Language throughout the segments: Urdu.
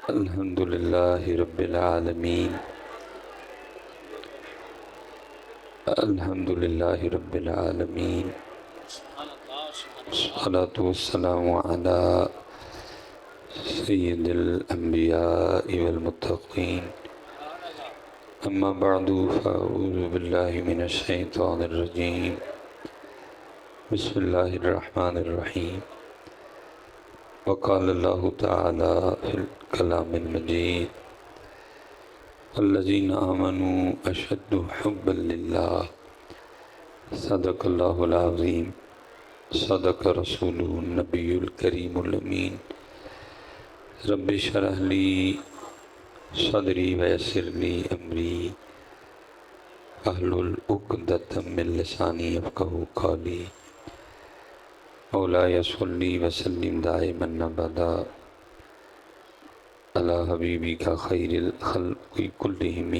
الحمد للہ رب العالمین الحمد للہ رب العالمین الصلاة والسلام علی سید الانبیاء والمتقین اما بعد فاعوذ باللہ من الشیطان الرجیم بسم اللہ الرحمن الرحیم وقال اللہ تعالی فی الکلام المجید الذین آمنوا اشد حبا للہ صدق اللہ العظیم صدق رسول النبی الکریم الامین رب اشرح لی صدری ویسر لی امری احلل عقدۃ من لسانی یفقہوا قولی مولاي صلی وسلم دائما ابدا علی حبیبک خیر الخلق کلہم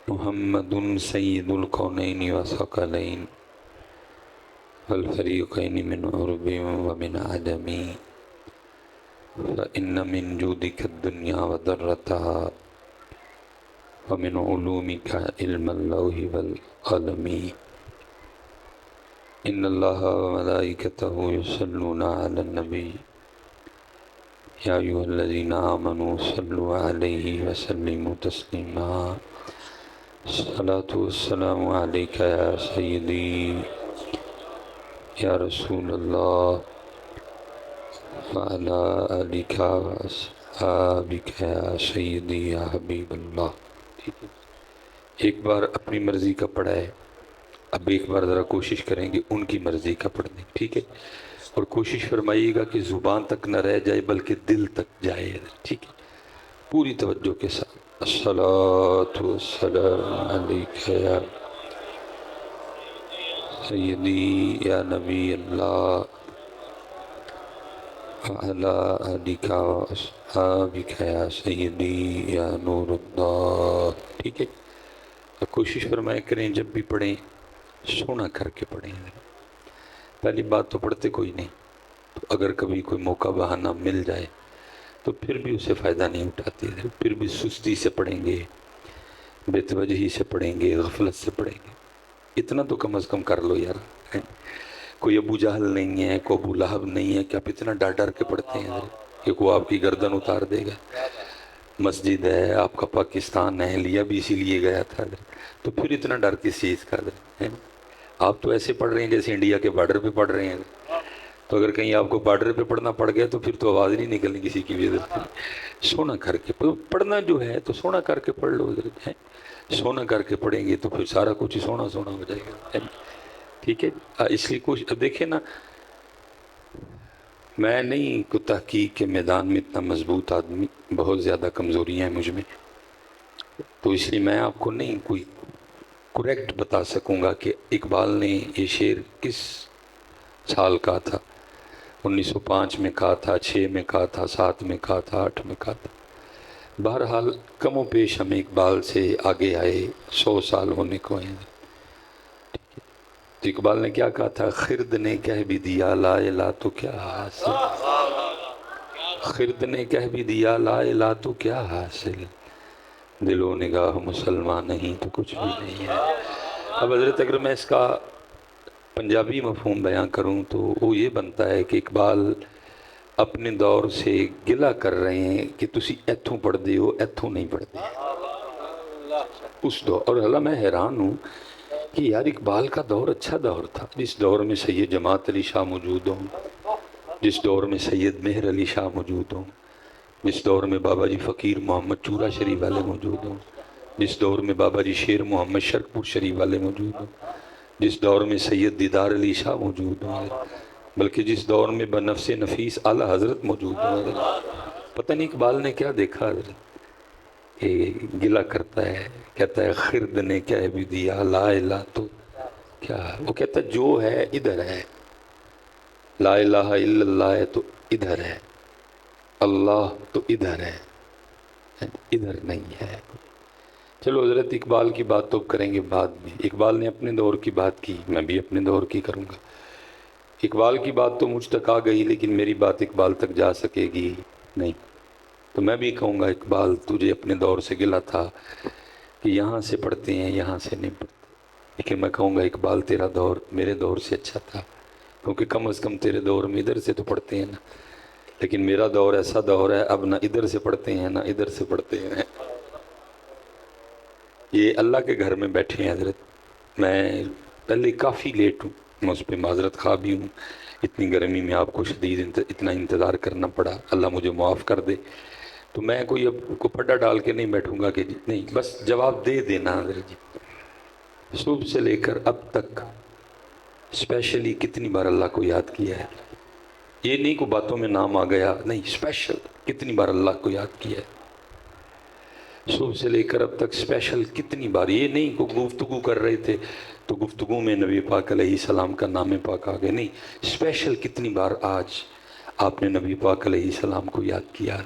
محمد سید الکونین والثقلین والفریقین من عرب ومن عجم فإن من جودك الدنيا وضرتها ومن علومك علم اللوح والقلم إن الله وملائكته يصلون على النبي يا أيها الذين آمنوا صلوا عليه وسلموا تسليما الصلاة والسلام عليك يا سيدي يا رسول الله وعلى آلك وأصحابك يا سيدي يا حبيب اللہ۔ ایک بار اپنی مرضی کا پڑھا ہے، اب ایک بار ذرا کوشش کریں گے ان کی مرضی کا پڑھنے، ٹھیک ہے؟ اور کوشش فرمائیے گا کہ زبان تک نہ رہ جائے بلکہ دل تک جائے، ٹھیک ہے؟ پوری توجہ کے ساتھ الصلاۃ والسلام علیک یا سیدی یا نبی اللہ وعلی آلک واصحابک یا سیدی یا نور اللہ، ٹھیک ہے؟ کوشش فرمائے کریں جب بھی پڑھیں سونا کر کے پڑھیں۔ پہلی بات تو پڑھتے کوئی نہیں، تو اگر کبھی کوئی موقع بہانہ مل جائے تو پھر بھی اسے فائدہ نہیں اٹھاتے، پھر بھی سستی سے پڑھیں گے، بے توجہی سے پڑھیں گے، غفلت سے پڑھیں گے۔ اتنا تو کم از کم کر لو یار۔ کوئی ابو جہل نہیں ہے، کوئی ابو لہب نہیں ہے کہ آپ اتنا ڈر ڈر کے پڑھتے ہیں کہ وہ آپ کی گردن اتار دے گا۔ مسجد ہے آپ کا، پاکستان ہے، لیا بھی اسی لیے گیا تھا، تو پھر اتنا ڈر کس چیز کا ہے؟ آپ تو ایسے پڑھ رہے ہیں جیسے انڈیا کے بارڈر پہ پڑھ رہے ہیں، تو اگر کہیں آپ کو بارڈر پہ پڑھنا پڑ گیا تو پھر تو آواز نہیں نکلنی کسی کی بھی ضرورت نہیں۔ سونا کر کے پڑھنا جو ہے تو سونا کر کے پڑھ لو، سونا کر کے پڑھیں گے تو پھر سارا کچھ ہی سونا سونا ہو جائے گا، ٹھیک ہے؟ اس لیے کچھ اب دیکھیں نا، میں نہیں کوئی تحقیق کے میدان میں اتنا مضبوط آدمی، بہت زیادہ کمزوریاں ہیں مجھ میں، تو اس لیے میں آپ کو نہیں کوئی کریکٹ بتا سکوں گا کہ اقبال نے یہ شعر کس سال کہا تھا، 1905 میں کہا تھا، 6 میں کہا تھا، 7 میں کہا تھا، 8 میں کہا تھا۔ بہرحال کم و بیش ہم اقبال سے آگے آئے، 100 سال ہونے کو ہیں۔ تو اقبال نے کیا کہا تھا؟ خرد نے کہہ بھی دیا لا الہ تو کیا حاصل، خرد نے کہہ بھی دیا لا الہ تو کیا حاصل، دل و نگاہ مسلمان نہیں تو کچھ بھی نہیں ہے۔ اب حضرت اگر میں اس کا پنجابی مفہوم بیان کروں تو وہ یہ بنتا ہے کہ اقبال اپنے دور سے گلہ کر رہے ہیں کہ تسی ایتھوں پڑھ دے ہو، ایتھوں نہیں پڑھ دے اس دور۔ اور اللہ میں حیران ہوں کہ یار اقبال کا دور اچھا دور تھا، جس دور میں سید جماعت علی شاہ موجود ہوں، جس دور میں سید مہر علی شاہ موجود ہوں، جس دور میں بابا جی فقیر محمد چورا شریف والے موجود ہوں، جس دور میں بابا جی شیر محمد شرک شریف والے موجود ہوں، جس دور میں سید دیدار علی شاہ موجود ہوں، بلکہ جس دور میں بنفس نفیس اعلیٰ حضرت موجود ہوں۔ پتہ نہیں اقبال نے کیا دیکھا حضرت، گلہ کرتا ہے، کہتا ہے خرد نے کہہ بھی دیا لا الہ تو کیا، وہ کہتا ہے جو ہے ادھر ہے، لا الہ الا اللہ ہے تو ادھر ہے، اللہ تو ادھر ہے، ادھر نہیں ہے۔ چلو حضرت اقبال کی بات تو کریں گے بعد میں، اقبال نے اپنے دور کی بات کی، میں بھی اپنے دور کی کروں گا۔ اقبال کی بات تو مجھ تک آ گئی لیکن میری بات اقبال تک جا سکے گی نہیں، تو میں بھی کہوں گا اقبال تجھے اپنے دور سے گلا تھا کہ یہاں سے پڑھتے ہیں یہاں سے نہیں پڑھتے، لیکن میں کہوں گا اقبال تیرا دور میرے دور سے اچھا تھا، کیونکہ کم از کم تیرے دور میں ادھر سے تو پڑھتے ہیں نا، لیکن میرا دور ایسا دور ہے اب نہ ادھر سے پڑھتے ہیں نہ ادھر سے پڑھتے ہیں۔ یہ اللہ کے گھر میں بیٹھے ہیں حضرت، میں پہلے کافی لیٹ ہوں، میں اس پہ معذرت خواہ بھی ہوں، اتنی گرمی میں آپ کو شدید اتنا انتظار کرنا پڑا، اللہ مجھے معاف کر دے۔ تو میں کوئی اب کو پڈا ڈال کے نہیں بیٹھوں گا کہ نہیں، بس جواب دے دینا حضرت جی۔ صبح سے لے کر اب تک اسپیشلی کتنی بار اللہ کو یاد کیا ہے؟ یہ نہیں کو باتوں میں نام آ گیا، نہیں، اسپیشل کتنی بار اللہ کو یاد کیا ہے؟ صبح سے لے کر اب تک اسپیشل کتنی بار، یہ نہیں کو گفتگو کر رہے تھے تو گفتگو میں نبی پاک علیہ السلام کا نام پاک آ گیا، نہیں، اسپیشل کتنی بار آج آپ نے نبی پاک علیہ السلام کو یاد کیا؟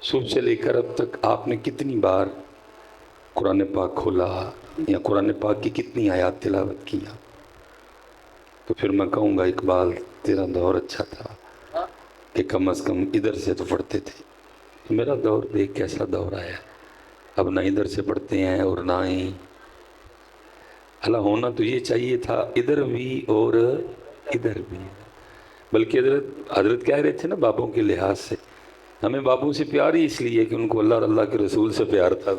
صبح سے لے کر اب تک آپ نے کتنی بار قرآن پاک کھولا یا قرآن پاک کی کتنی آیات تلاوت کیا؟ تو پھر میں کہوں گا اقبال تیرا دور اچھا تھا کہ کم از کم ادھر سے تو پڑھتے تھے، میرا دور دیکھ کیسا دور آیا، اب نہ ادھر سے پڑھتے ہیں اور نہ ہی، اللہ ہونا تو یہ چاہیے تھا ادھر بھی اور ادھر بھی، بلکہ حضرت کہہ رہے تھے نا بابوں کے لحاظ سے، ہمیں بابوں سے پیار ہی اس لیے کہ ان کو اللہ اور اللہ کے رسول سے پیار تھا،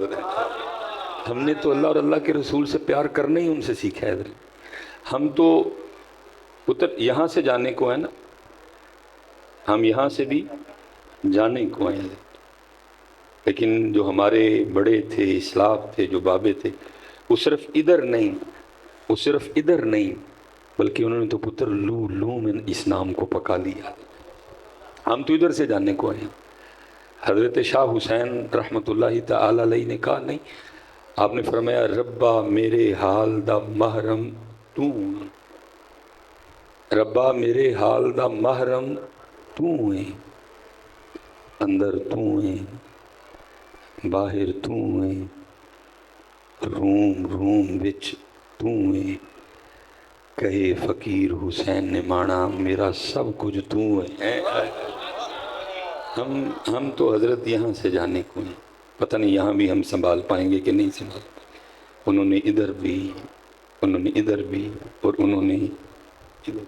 ہم نے تو اللہ اور اللہ کے رسول سے پیار کرنا ہی ان سے سیکھا ہے۔ ہم تو یہاں سے جانے کو ہے نا، ہم یہاں سے بھی جانے کو ہیں، لیکن جو ہمارے بڑے تھے، اسلاف تھے، جو بابے تھے، وہ صرف ادھر نہیں بلکہ انہوں نے تو پتر لو میں اس نام کو پکا لیا، ہم تو ادھر سے جانے کو ہیں۔ حضرت شاہ حسین رحمت اللہ تعالی علیہ نے کہا نہیں، آپ نے فرمایا ربا میرے حال دا محرم تو، ربا میرے حال دا محرم تو ہے، اندر تو ہے باہر تو ہے، روم وچ تو ہے، کہے فقیر حسین نے مانا میرا سب کچھ تو ہے۔ ہم تو حضرت یہاں سے جانے کو ہیں، پتہ نہیں یہاں بھی ہم سنبھال پائیں گے کہ نہیں سنبھال، انہوں نے ادھر بھی اور انہوں نے ادھر۔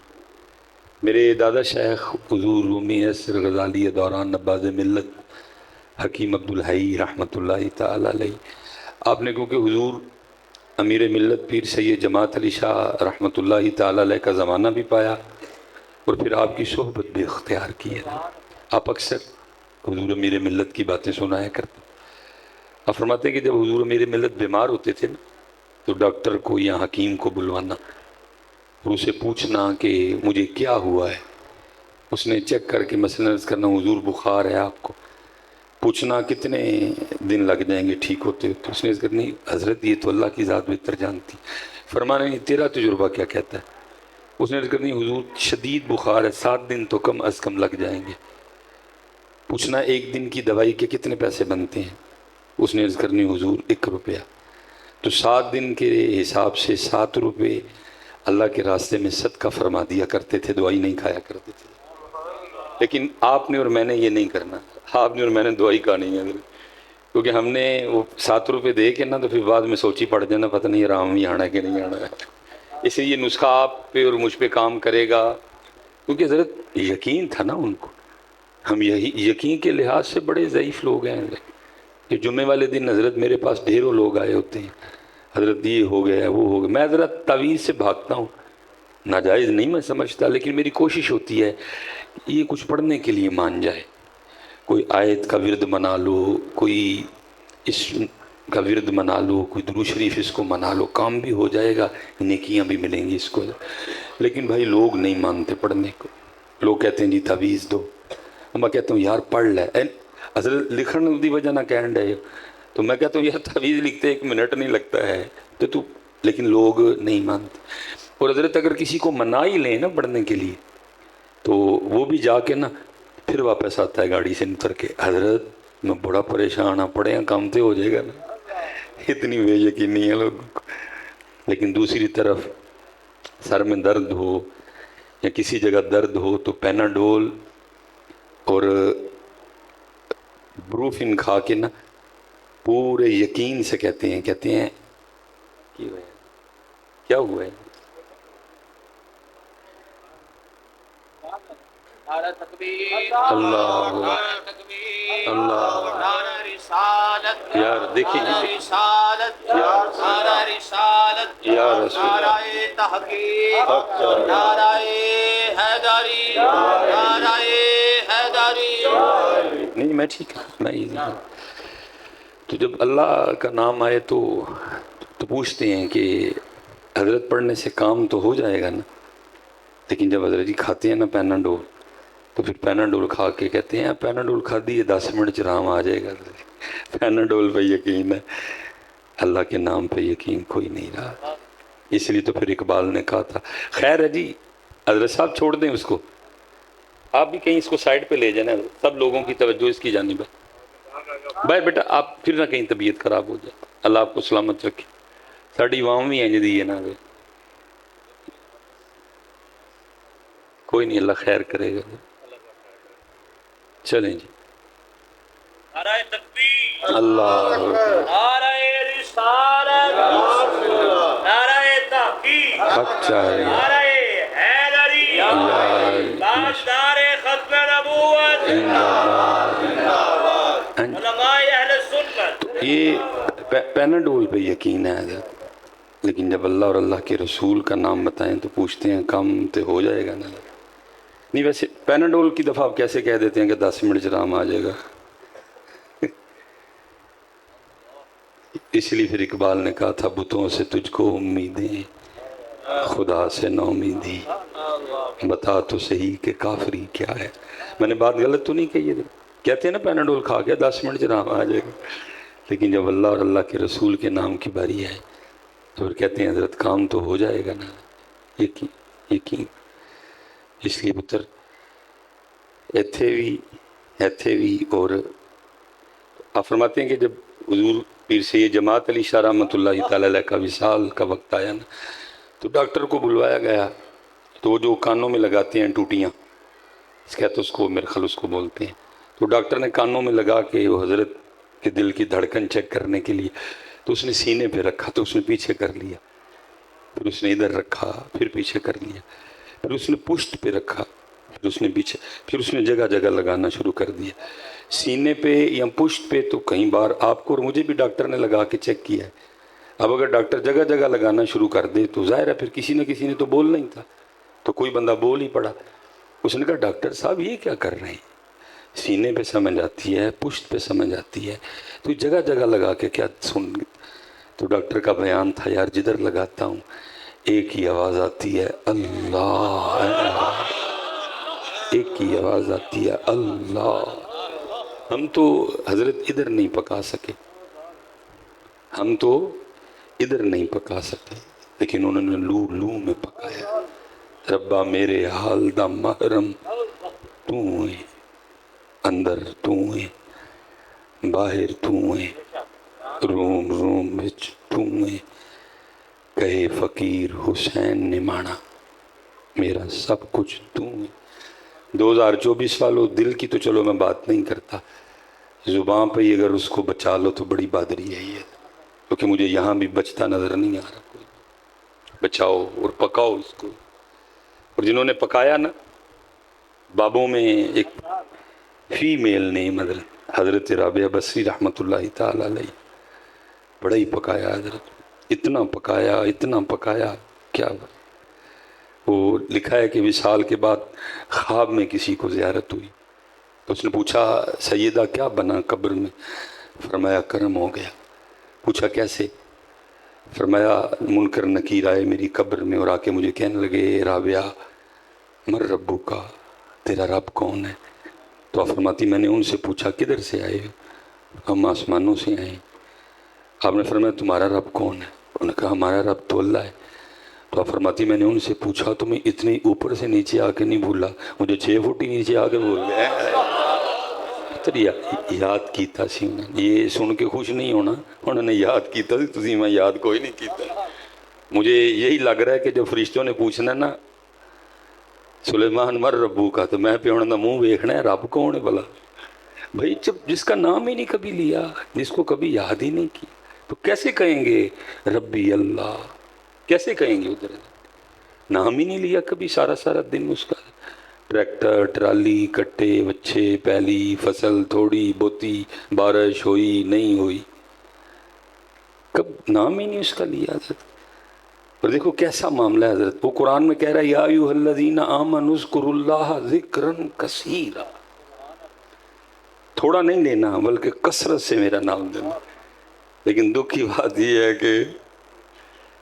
میرے دادا شیخ حضور رومی عصر غزالی دوران نباز ملت حکیم عبدالحی رحمت اللہ تعالی علیہ، آپ نے کیونکہ حضور امیر ملت پیر سید جماعت علی شاہ رحمت اللہ تعالی علیہ کا زمانہ بھی پایا اور پھر آپ کی صحبت بھی اختیار کی ہے۔ آپ اکثر حضور امیر ملت کی باتیں سنایا کرتے، آپ فرماتے ہیں کہ جب حضور امیر ملت بیمار ہوتے تھے نا تو ڈاکٹر کو یا حکیم کو بلوانا اور اسے پوچھنا کہ مجھے کیا ہوا ہے، اس نے چیک کر کے مثلا عرض کرنا حضور بخار ہے آپ کو، پوچھنا کتنے دن لگ جائیں گے ٹھیک ہوتے ہو، تو اس نے عرض کرنی حضرت یہ تو اللہ کی ذات بہتر جانتی، فرمانا نہیں تیرا تجربہ کیا کہتا ہے، اس نے عرض کرنی حضور شدید بخار ہے 7 دن تو کم از کم لگ جائیں گے، پوچھنا 1 دن کی دوائی کے کتنے پیسے بنتے ہیں، اس نے عرض کرنی حضور 1 روپیہ، تو 7 دن کے حساب سے 7 روپے اللہ کے راستے میں صدقہ فرما دیا کرتے تھے، دوائی نہیں کھایا کرتے تھے۔ لیکن آپ نے اور میں نے یہ نہیں کرنا، آپ نے اور میں نے دوائی کا نہیں ہے، کیونکہ ہم نے وہ 7 روپے دے کے نا تو پھر بعد میں سوچی پڑ جانا پتہ نہیں آرام ہی آنا ہے کہ نہیں آنا ہے، اس لیے یہ نسخہ آپ پہ اور مجھ پہ کام کرے گا، کیونکہ حضرت یقین تھا نا ان کو، ہم یہی یقین کے لحاظ سے بڑے ضعیف لوگ ہیں کہ جمعے والے دن حضرت میرے پاس ڈھیروں لوگ آئے ہوتے ہیں، حضرت یہ ہو گیا وہ ہو گیا، میں حضرت تعویذ سے بھاگتا ہوں، ناجائز نہیں میں سمجھتا، لیکن میری کوشش ہوتی ہے یہ کچھ پڑھنے کے لیے مان جائے، کوئی آیت کا ورد منا لو، کوئی اس کا ورد منا لو، کوئی درود شریف اس کو منا لو، کام بھی ہو جائے گا، نیکیاں بھی ملیں گی اس کو، لیکن بھائی لوگ نہیں مانتے پڑھنے کو، لوگ کہتے ہیں جی تعویذ دو، میں کہتا ہوں یار پڑھ لے، حضرت لکھن دی وجہ نہ کہن ڈے، تو میں کہتا ہوں یار تعویذ لکھتے 1 منٹ نہیں لگتا ہے تو لیکن لوگ نہیں مانتے، اور حضرت اگر کسی کو منا ہی لیں نا پڑھنے کے لیے تو وہ بھی جا کے نا پھر واپس آتا ہے گاڑی سے اتر کے، حضرت میں بڑا پریشان ہوں، پڑھے ہیں کام تو ہو جائے گا نا، اتنی بے یقینی ہے لوگوں کو۔ لیکن دوسری طرف سر میں درد ہو یا کسی جگہ درد ہو تو پیناڈول اور بروفن کھا کے نا پورے یقین سے کہتے ہیں کیا ہوا ہے؟ اللہ اللہ یار دیکھیں یا رسول نہیں میں ٹھیک میں تو جب اللہ کا نام آئے تو پوچھتے ہیں کہ حضرت پڑھنے سے کام تو ہو جائے گا نا، لیکن جب حضرت جی کھاتے ہیں نا پیناڈول تو پھر پیناڈول کھا کے کہتے ہیں پیناڈول کھا دیے 10 منٹ چرام آ جائے گا۔ پیناڈول پہ یقین ہے، اللہ کے نام پہ یقین کوئی نہیں رہا، اس لیے تو پھر اقبال نے کہا تھا۔ خیر ہے جی، حضرت صاحب چھوڑ دیں اس کو، آپ بھی کہیں اس کو سائڈ پہ لے جانا، سب لوگوں کی توجہ اس کی جانب ہے۔ بھائی بیٹا آپ پھر نہ کہیں طبیعت خراب ہو جائے، اللہ آپ کو سلامت رکھے۔ ساڑی عوام بھی ہیں جدی ہے نا، کوئی نہیں، اللہ خیر کرے گا۔ چلیں جی، نعرہ تکبیر، اللہ نعرہ رسالت، نعرہ تحقیق، نعرہ حیدری، تاجدار ختم نبوت، علماء اہل سنت۔ یہ پیناڈول پہ یقین ہے حضرت، لیکن جب اللہ اور اللہ کے رسول کا نام بتائیں تو پوچھتے ہیں کم تو ہو جائے گا نا۔ نہیں ویسے پیناڈول کی دفعہ آپ کیسے کہہ دیتے ہیں کہ 10 منٹ چرام آ جائے گا؟ اس لیے پھر اقبال نے کہا تھا بتوں سے تجھ کو امیدیں، خدا سے نو امیدی، بتا تو صحیح کہ کافری کیا ہے۔ میں نے بات غلط تو نہیں کہی ہے؟ کہتے ہیں نا پیناڈول کھا کے 10 منٹ چرام آ جائے گا، لیکن جب اللہ اور اللہ کے رسول کے نام کی باری ہے تو پھر کہتے ہیں حضرت کام تو ہو جائے گا نا، یقین۔ اس لیے پتر ایتھے بھی اور آپ فرماتے ہیں کہ جب حضور پیر سید جماعت علی شاہ رحمۃ اللہ تعالی علیہ کا وصال کا وقت آیا نا تو ڈاکٹر کو بلوایا گیا، تو وہ جو کانوں میں لگاتے ہیں ٹوٹیاں، کہتے اس کو میرے خیال اس کو بولتے ہیں، تو ڈاکٹر نے کانوں میں لگا کے وہ حضرت کے دل کی دھڑکن چیک کرنے کے لیے تو اس نے سینے پہ رکھا، تو اس نے پیچھے کر لیا، پھر اس نے ادھر رکھا، پھر پیچھے کر لیا، پھر اس نے پشت پہ رکھا، پھر اس نے پیچھے، پھر اس نے جگہ جگہ لگانا شروع کر دیا، سینے پہ یا پشت پہ تو کئی بار آپ کو اور مجھے بھی ڈاکٹر نے لگا کے چیک کیا ہے۔ اب اگر ڈاکٹر جگہ جگہ لگانا شروع کر دے تو ظاہر ہے پھر کسی نہ کسی نے تو بولنا ہی تھا، تو کوئی بندہ بول ہی پڑا۔ اس نے کہا ڈاکٹر صاحب یہ کیا کر رہے ہیں؟ سینے پہ سمجھ آتی ہے، پشت پہ سمجھ آتی ہے، تو جگہ جگہ لگا کے کیا سن؟ تو ڈاکٹر کا بیان تھا یار جدھر لگاتا ہوں ایک ہی آواز آتی ہے اللہ، ایک ہی آواز آتی ہے اللہ۔ ہم تو حضرت ادھر نہیں پکا سکے، ہم تو ادھر نہیں پکا سکے، لیکن انہوں نے لو لو میں پکایا۔ ربا میرے حال دا محرم تو ہے، اندر تو ہے، باہر تو ہے، روم روم وچ تو ہے، کہے فقیر حسین نے مانا میرا سب کچھ تو ہے۔ 2024 والوں دل کی تو چلو میں بات نہیں کرتا، زبان پہ ہی اگر اس کو بچا لو تو بڑی بہادری ہے یہ، کیونکہ مجھے یہاں بھی بچتا نظر نہیں آ رہا کوئی۔ بچاؤ اور پکاؤ اس کو۔ اور جنہوں نے پکایا نا، بابوں میں ایک فیمیل نیم حضرت رابعہ بصری رحمۃ اللہ تعالی علیہ، بڑا ہی پکایا حضرت، اتنا پکایا کیا بات۔ وہ لکھا ہے کہ وصال کے بعد خواب میں کسی کو زیارت ہوئی تو اس نے پوچھا سیدہ کیا بنا قبر میں؟ فرمایا کرم ہو گیا۔ پوچھا کیسے؟ فرمایا منکر نکیر آئے میری قبر میں اور آ کے مجھے کہنے لگے رابعہ مر ربو کا، تیرا رب کون ہے؟ تو آپ فرماتی میں نے ان سے پوچھا کدھر سے آئے؟ ہم آسمانوں سے آئے۔ آپ نے فرمایا تمہارا رب کون ہے؟ انہوں نے کہا ہمارا رب تو اللہ ہے۔ تو آپ فرماتی میں نے ان سے پوچھا تو میں اتنی اوپر سے نیچے آ کے نہیں بھولا، مجھے 6 فٹ ہی نیچے آ کے بھول گیا۔ یاد کیتا سی انہوں نے، یہ سن کے خوش نہیں ہونا، انہوں نے یاد کیتا سی، تسی میں یاد کوئی نہیں کیتا۔ مجھے یہی لگ رہا ہے کہ جب فرشتوں نے پوچھنا نا سلیمان مر ربو کا، تو میں پہ انہوں نے منہ ویکھنا ہے رب کون ہے بلا، بھائی جب جس کا نام ہی نہیں کبھی لیا، جس کو کبھی یاد ہی نہیں کیا، تو کیسے کہیں گے ربی اللہ؟ کیسے کہیں گے؟ ادھر نام ہی نہیں لیا کبھی، سارا سارا دن اس کا ٹریکٹر، ٹرالی، کٹے، بچے، پہلی فصل، تھوڑی بوتی، بارش ہوئی نہیں ہوئی، کب نام ہی نہیں اس کا لیا حضرت۔ اور دیکھو کیسا معاملہ ہے حضرت، وہ قرآن میں کہہ رہا ہے یا ایھا الذین آمنوا اذکروا اللہ ذکرا کثیرا، تھوڑا نہیں لینا بلکہ کثرت سے میرا نام لینا۔ لیکن دکھ کی بات یہ ہے کہ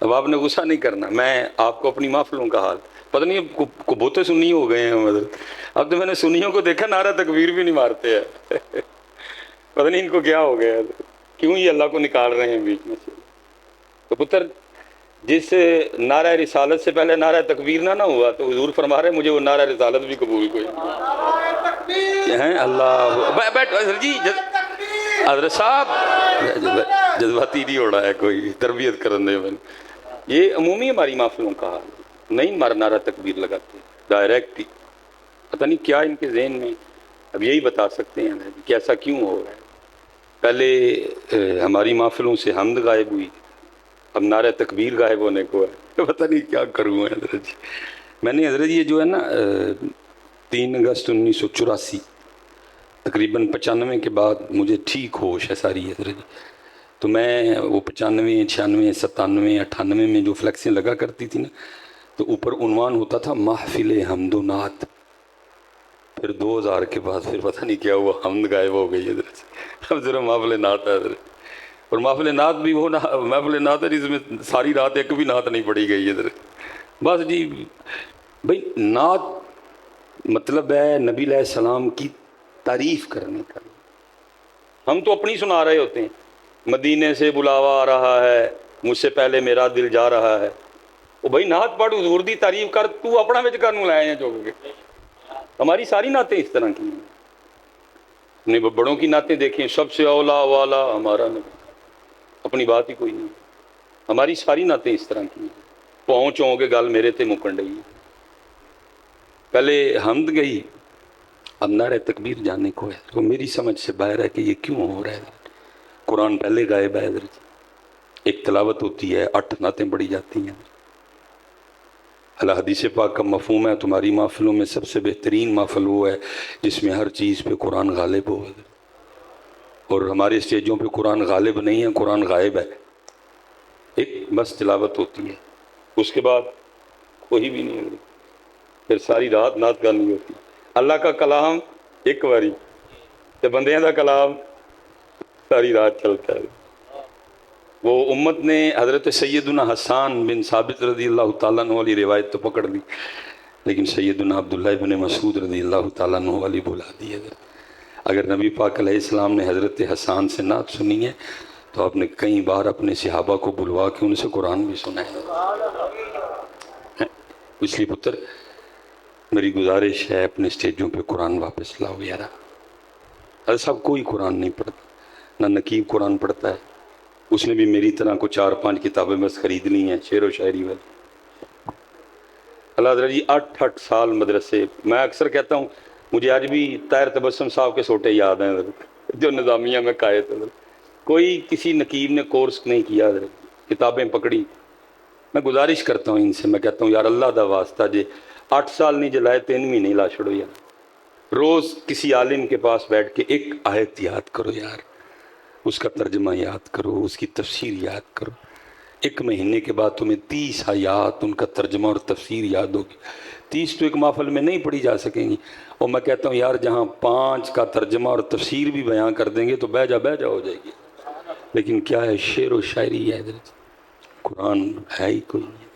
اب آپ نے غصہ نہیں کرنا، میں آپ کو اپنی محفلوں کا حال پتہ نہیں کو بہتے سنی ہو گئے ہیں حضرت، اب تو میں نے سنیوں کو دیکھا نعرہ تکبیر بھی نہیں مارتے ہیں پتہ نہیں ان کو کیا ہو گیا ہے، کیوں یہ اللہ کو نکال رہے ہیں بیچ میں سے۔ تو پتر جس نعرہ رسالت سے پہلے نعرہ تکبیر نہ ہوا تو حضور فرما رہے ہیں مجھے وہ نعرہ رسالت بھی قبول کوئی ہیں۔ اللہ بیٹھ حضرت جی، حضرت صاحب جذباتی نہیں ہو رہا ہے، کوئی تربیت کرنے میں یہ عمومی ہماری محفلوں کا حال نہیں، نعرہ تکبیر لگاتے ڈائریکٹ ہی، پتہ نہیں کیا ان کے ذہن میں، اب یہی بتا سکتے ہیں کہ ایسا کیوں ہو رہا ہے۔ پہلے ہماری محفلوں سے حمد غائب ہوئی، اب نعرہ تکبیر غائب ہونے کو ہے، پتہ نہیں کیا کروں حضرت جی۔ میں نے حضرت یہ جو ہے نا 3 اگست 1984 تقریباً 95 کے بعد مجھے ٹھیک ہوش ہے ساری حضرت جی، تو میں وہ 95 96 97 98 میں جو فلیکسیں لگا کرتی تھی نا، تو اوپر عنوان ہوتا تھا محفل حمد و نعت، پھر 2000 کے بعد پھر پتہ نہیں کیا ہوا، حمد غائب ہو گئی حضرت، اب ذرا محفل نعت ہے حضرت۔ اور محفل نعت بھی وہ محفل نعت ہے جس میں ساری رات ایک بھی نعت نہیں پڑھی گئی حضرت، بس جی۔ بھئی نعت مطلب ہے نبی علیہ السلام کی تعریف کرنے کا، ہم تو اپنی سنا رہے ہوتے ہیں، مدینے سے بلاوا آ رہا ہے، مجھ سے پہلے میرا دل جا رہا ہے، وہ بھائی نعت پڑھ حضور دی تعریف کر، تو اپنا وچ کرنوں لائے ہیں چوک کے۔ ہماری ساری نعتیں اس طرح کی ہیں، اپنے بڑوں کی نعتیں دیکھیں، سب سے اولا والا ہمارا نبی، اپنی بات ہی کوئی نہیں۔ ہماری ساری نعتیں اس طرح کی ہیں، پہنچوں گے گل میرے تے مکن رہی، پہلے حمد گئی اب نعرہ تکبیر جانے کو ہے، تو میری سمجھ سے باہر ہے کہ یہ کیوں ہو رہا ہے۔ قرآن پہلے غائب ہے حضرت، ایک تلاوت ہوتی ہے 8 نعتیں پڑھی جاتی ہیں۔ اللہ حدیث پاک کا مفہوم ہے تمہاری محفلوں میں سب سے بہترین محفل وہ ہے جس میں ہر چیز پہ قرآن غالب ہو، اور ہمارے اسٹیجوں پہ قرآن غالب نہیں ہے، قرآن غائب ہے، ایک بس تلاوت ہوتی ہے، اس کے بعد کوئی بھی نہیں ہوتی، پھر ساری رات نعت گانی ہوتی۔ اللہ کا کلام ایک باری تے بندیاں دا کلام ساری رات چلتا ہے۔ وہ امت نے حضرت سیدنا حسان بن ثابت رضی اللہ تعالیٰ عنہ والی روایت تو پکڑ لی، لیکن سیدنا عبداللہ بن مسعود رضی اللہ تعالیٰ عنہ والی بھلا دی ہے۔ اگر نبی پاک علیہ السلام نے حضرت حسان سے نعت سنی ہے تو آپ نے کئی بار اپنے صحابہ کو بلوا کے ان سے قرآن بھی سنا ہے۔ اس لیے پتر میری گزارش ہے اپنے اسٹیجوں پہ قرآن واپس لاؤ یارا۔ حضرت صاحب کوئی قرآن نہیں پڑھتا، نہ نقیب قرآن پڑھتا ہے، اس نے بھی میری طرح کو 4-5 کتابیں بس خرید لی ہیں شعر و شاعری والی۔ اللہ حضرت جی 8 سال مدرسے، میں اکثر کہتا ہوں مجھے آج بھی طاہر تبسم صاحب کے سوٹے یاد ہیں جو نظامیہ میں قائد تھے، کوئی کسی نقیب نے کورس نہیں کیا، کتابیں پکڑی۔ میں گزارش کرتا ہوں ان سے، میں کہتا ہوں یار اللہ دا واسطہ جے 8 سال نہیں جلائے 3 مہینے لا چھڑو یار، روز کسی عالم کے پاس بیٹھ کے ایک آیت یاد کرو یار، اس کا ترجمہ یاد کرو، اس کی تفسیر یاد کرو، 1 مہینے کے بعد تمہیں 30 آیات ان کا ترجمہ اور تفسیر یاد ہوگی۔ 30 تو ایک محفل میں نہیں پڑھی جا سکیں گی، اور میں کہتا ہوں یار جہاں 5 کا ترجمہ اور تفسیر بھی بیان کر دیں گے تو بہ جا ہو جائے گی، لیکن کیا ہے شعر و شاعری ہے حضرت، قرآن ہے ہی کوئی نہیں،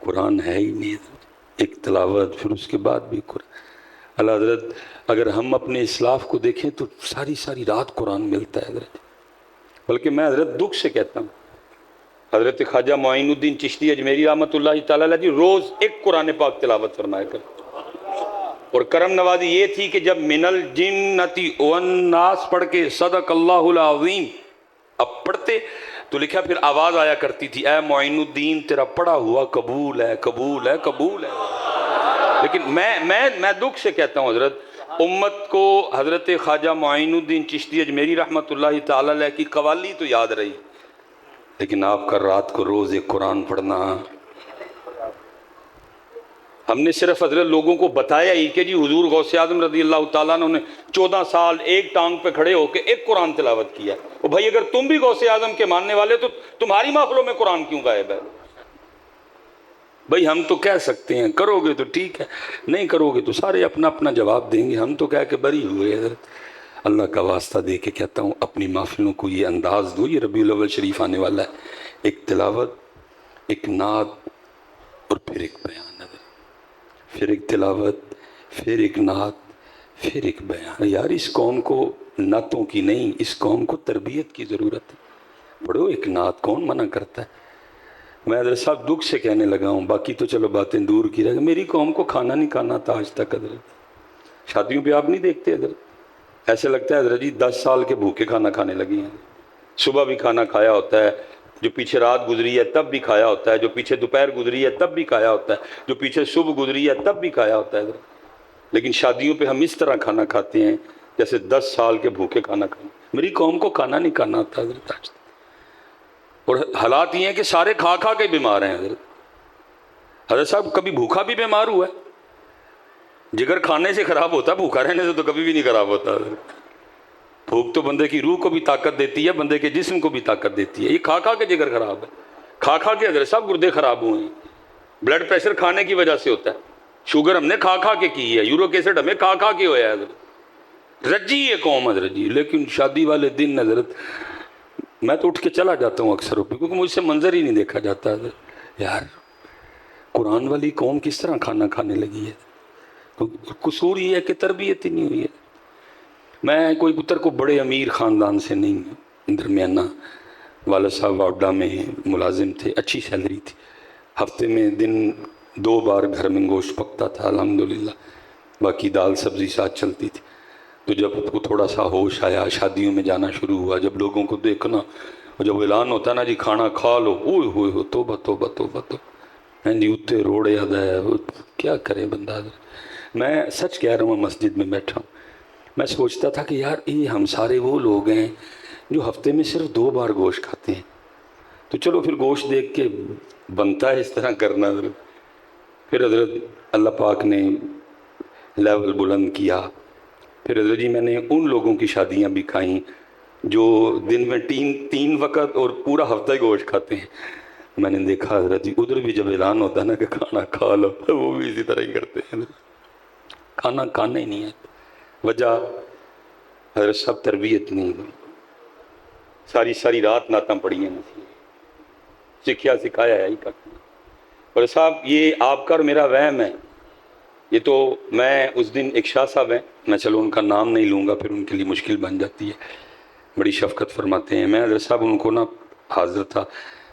قرآن ہے ہی نہیں حضرت، ایک تلاوت پھر اس کے بعد بھی قرآن۔ اللہ حضرت اگر ہم اپنے اسلاف کو دیکھیں تو ساری رات قرآن ملتا ہے حضرت، بلکہ میں حضرت دکھ سے کہتا ہوں حضرت خواجہ معین الدین چشتی اجمیری رحمۃ اللہ تعالیٰ علیہ جی روز ایک قرآن پاک تلاوت فرمایا کرتے، اور کرم نوازی یہ تھی کہ جب من الجنتی والناس پڑھ کے صدق اللہ العظیم اب پڑھتے تو لکھا پھر آواز آیا کرتی تھی اے معین الدین تیرا پڑھا ہوا قبول ہے قبول ہے قبول ہے۔ لیکن میں دکھ سے کہتا ہوں حضرت امت کو حضرت خواجہ معین الدین چشتی اجمیری رحمۃ اللہ تعالی علیہ کی قوالی تو یاد رہی، لیکن آپ کا رات کو روز ایک قرآن پڑھنا، ہم نے صرف حضرت لوگوں کو بتایا ہی کہ جی حضور غوث اعظم رضی اللہ تعالیٰ عنہ نے 14 سال ایک ٹانگ پہ کھڑے ہو کے ایک قرآن تلاوت کیا. اور بھائی اگر تم بھی غوث اعظم کے ماننے والے تو تمہاری محفلوں میں قرآن کیوں غائب ہے؟ بھائی ہم تو کہہ سکتے ہیں، کرو گے تو ٹھیک ہے، نہیں کرو گے تو سارے اپنا اپنا جواب دیں گے. ہم تو کہہ کے بری ہوئے. حضرت اللہ کا واسطہ دے کے کہتا ہوں اپنی محفلوں کو یہ انداز دو. یہ ربیع الاول شریف آنے والا ہے، ایک تلاوت، ایک نعت اور پھر ایک بیان. پھر ایک تلاوت، پھر ایک نعت، پھر ایک بیان. یار اس قوم کو نعتوں کی نہیں، اس قوم کو تربیت کی ضرورت ہے. پڑھو ایک نعت، کون منع کرتا ہے؟ میں حضرت صاحب دکھ سے کہنے لگا ہوں، باقی تو چلو باتیں دور کی رہ گئی. میری قوم کو کھانا نہیں کھانا تھا آج تک. حضرت شادیوں پہ آپ نہیں دیکھتے حضرت، ایسے لگتا ہے حضرت جی 10 سال کے بھوکے کھانا کھانے لگی ہیں. صبح بھی کھانا کھایا ہوتا ہے، جو پیچھے رات گزری ہے تب بھی کھایا ہوتا ہے، جو پیچھے دوپہر گزری ہے تب بھی کھایا ہوتا ہے، جو پیچھے صبح گزری ہے تب بھی کھایا ہوتا ہے. لیکن شادیوں پہ ہم اس طرح کھانا کھاتے ہیں جیسے 10 سال کے بھوکے کھانا کھانا. میری قوم کو کھانا نہیں کھانا آتا حضرت آج تک. اور حالات یہ ہیں کہ سارے کھا کھا کے بیمار ہیں. حضرت صاحب کبھی بھوکا بھی بیمار ہوا ہے؟ جگر کھانے سے خراب ہوتا ہے، بھوکا رہنے سے تو کبھی بھی نہیں خراب ہوتا. بھوک تو بندے کی روح کو بھی طاقت دیتی ہے، بندے کے جسم کو بھی طاقت دیتی ہے. یہ کھا کھا کے جگر خراب ہے، کھا کھا کے حضرت صاحب گردے خراب ہوئے ہیں. بلڈ پریشر کھانے کی وجہ سے ہوتا ہے، شوگر ہم نے کھا کھا کے کی ہے، یورک ایسڈ ہمیں کھا کھا کے ہوا ہے. حضرت رجی یہ قوم حضرت جی. لیکن شادی والے دن حضرت میں تو اٹھ کے چلا جاتا ہوں اکثر، کیونکہ مجھ سے منظر ہی نہیں دیکھا جاتا. حضرت یار قرآن والی قوم کس طرح کھانا کھانے لگی ہے؟ قصور یہ ہے کہ تربیت ہی نہیں ہوئی ہے. میں کوئی پتر کو بڑے امیر خاندان سے نہیں ہوں، درمیانہ. والد صاحب واڈا میں ملازم تھے، اچھی سیلری تھی، ہفتے میں دن 2 بار گھر میں گوشت پکتا تھا الحمدللہ، باقی دال سبزی ساتھ چلتی تھی. تو جب کو تھوڑا سا ہوش آیا، شادیوں میں جانا شروع ہوا، جب لوگوں کو دیکھنا، اور جب اعلان ہوتا نا جی کھانا کھا لو، اوہ ہوئے ہو توبہ توبہ توبہ تو ہیں جی اتنے روڑے یاد ہے. کیا کرے بندہ. میں سچ کہہ رہا ہوں، مسجد میں بیٹھا ہوں، میں سوچتا تھا کہ یار یہ ہم سارے وہ لوگ ہیں جو ہفتے میں صرف 2 بار گوشت کھاتے ہیں. تو چلو پھر گوشت دیکھ کے بنتا ہے اس طرح کرنا. پھر حضرت اللہ پاک نے لیول بلند کیا. پھر حضرت جی میں نے ان لوگوں کی شادیاں بھی کھائیں جو دن میں 3 وقت اور پورا ہفتہ ہی گوشت کھاتے ہیں. میں نے دیکھا حضرت جی ادھر بھی جب اعلان ہوتا ہے نا کہ کھانا کھا لو، وہ بھی اسی طرح ہی کرتے ہیں. کھانا کھانا ہی نہیں ہے. وجہ حضرت صاحب تربیت نہیں ہوئی. ساری رات نعتیں پڑھی ہیں، سکھیا سکھایا ہے ہی کا. اور صاحب یہ آپ کا اور میرا وہم ہے. یہ تو میں اس دن ایک شاہ صاحب ہیں، میں چلو ان کا نام نہیں لوں گا پھر ان کے لیے مشکل بن جاتی ہے، بڑی شفقت فرماتے ہیں. میں حضرت صاحب ان کو نا حاضر تھا،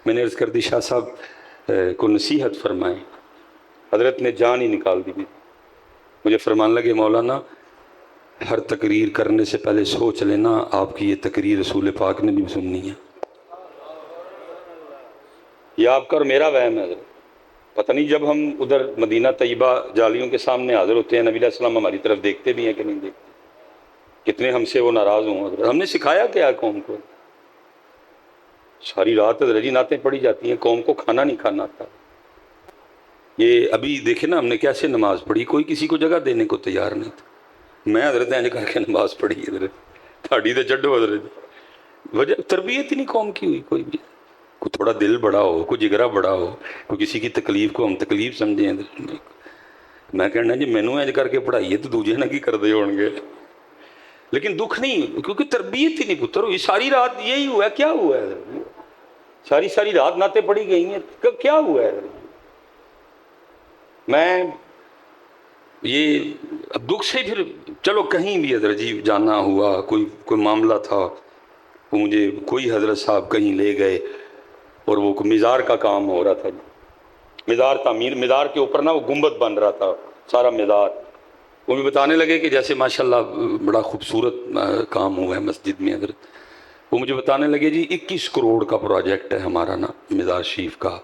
میں نے عرض کر دی شاہ صاحب کو نصیحت فرمائیں. حضرت نے جان ہی نکال دی. مجھے فرمان لگے مولانا ہر تقریر کرنے سے پہلے سوچ لینا آپ کی یہ تقریر رسول پاک نے بھی سننی ہے. یہ آپ کا اور میرا وہم ہے. پتہ نہیں جب ہم ادھر مدینہ طیبہ جالیوں کے سامنے حاضر ہوتے ہیں، نبی علیہ السلام ہماری طرف دیکھتے بھی ہیں کہ نہیں دیکھتے؟ کتنے ہم سے وہ ناراض ہوں. ہم نے سکھایا کیا قوم کو؟ ساری رات رجی نعتیں پڑھی جاتی ہیں، قوم کو کھانا نہیں کھانا آتا. یہ ابھی دیکھیں نا ہم نے کیسے نماز پڑھی، کوئی کسی کو جگہ دینے کو تیار نہیں تھا. میں حضرت اینج کر کے نماز پڑھی. حضرت تھاڑی تو چڈو حضرت، وجہ تربیت ہی نہیں قوم کی ہوئی. کوئی بھی کوئی تھوڑا دل بڑا ہو، کوئی جگرا بڑا ہو، کوئی کسی کی تکلیف کو ہم تکلیف سمجھیں. میں کہنا جی مینوں اینج کر کے پڑھائیے تو دوجے نہ کی کرتے ہون گے. لیکن دکھ نہیں، کیونکہ تربیت ہی نہیں پتر ہوئی. ساری رات یہی ہوا ہے. کیا ہوا ہے؟ ساری رات نعتیں پڑھی گئی ہیں، کیا ہوا ہے؟ میں یہ اب دکھ سے پھر چلو کہیں بھی حضرت جی جانا ہوا، کوئی معاملہ تھا، وہ مجھے کوئی حضرت صاحب کہیں لے گئے اور وہ مزار کا کام ہو رہا تھا. مزار تعمیر، مزار کے اوپر نا وہ گنبد بن رہا تھا سارا مزار. وہ بھی بتانے لگے کہ جیسے ماشاءاللہ بڑا خوبصورت کام ہوا ہے مسجد میں. حضرت وہ مجھے بتانے لگے جی 21 کروڑ کا پروجیکٹ ہے ہمارا نا مزار شریف کا.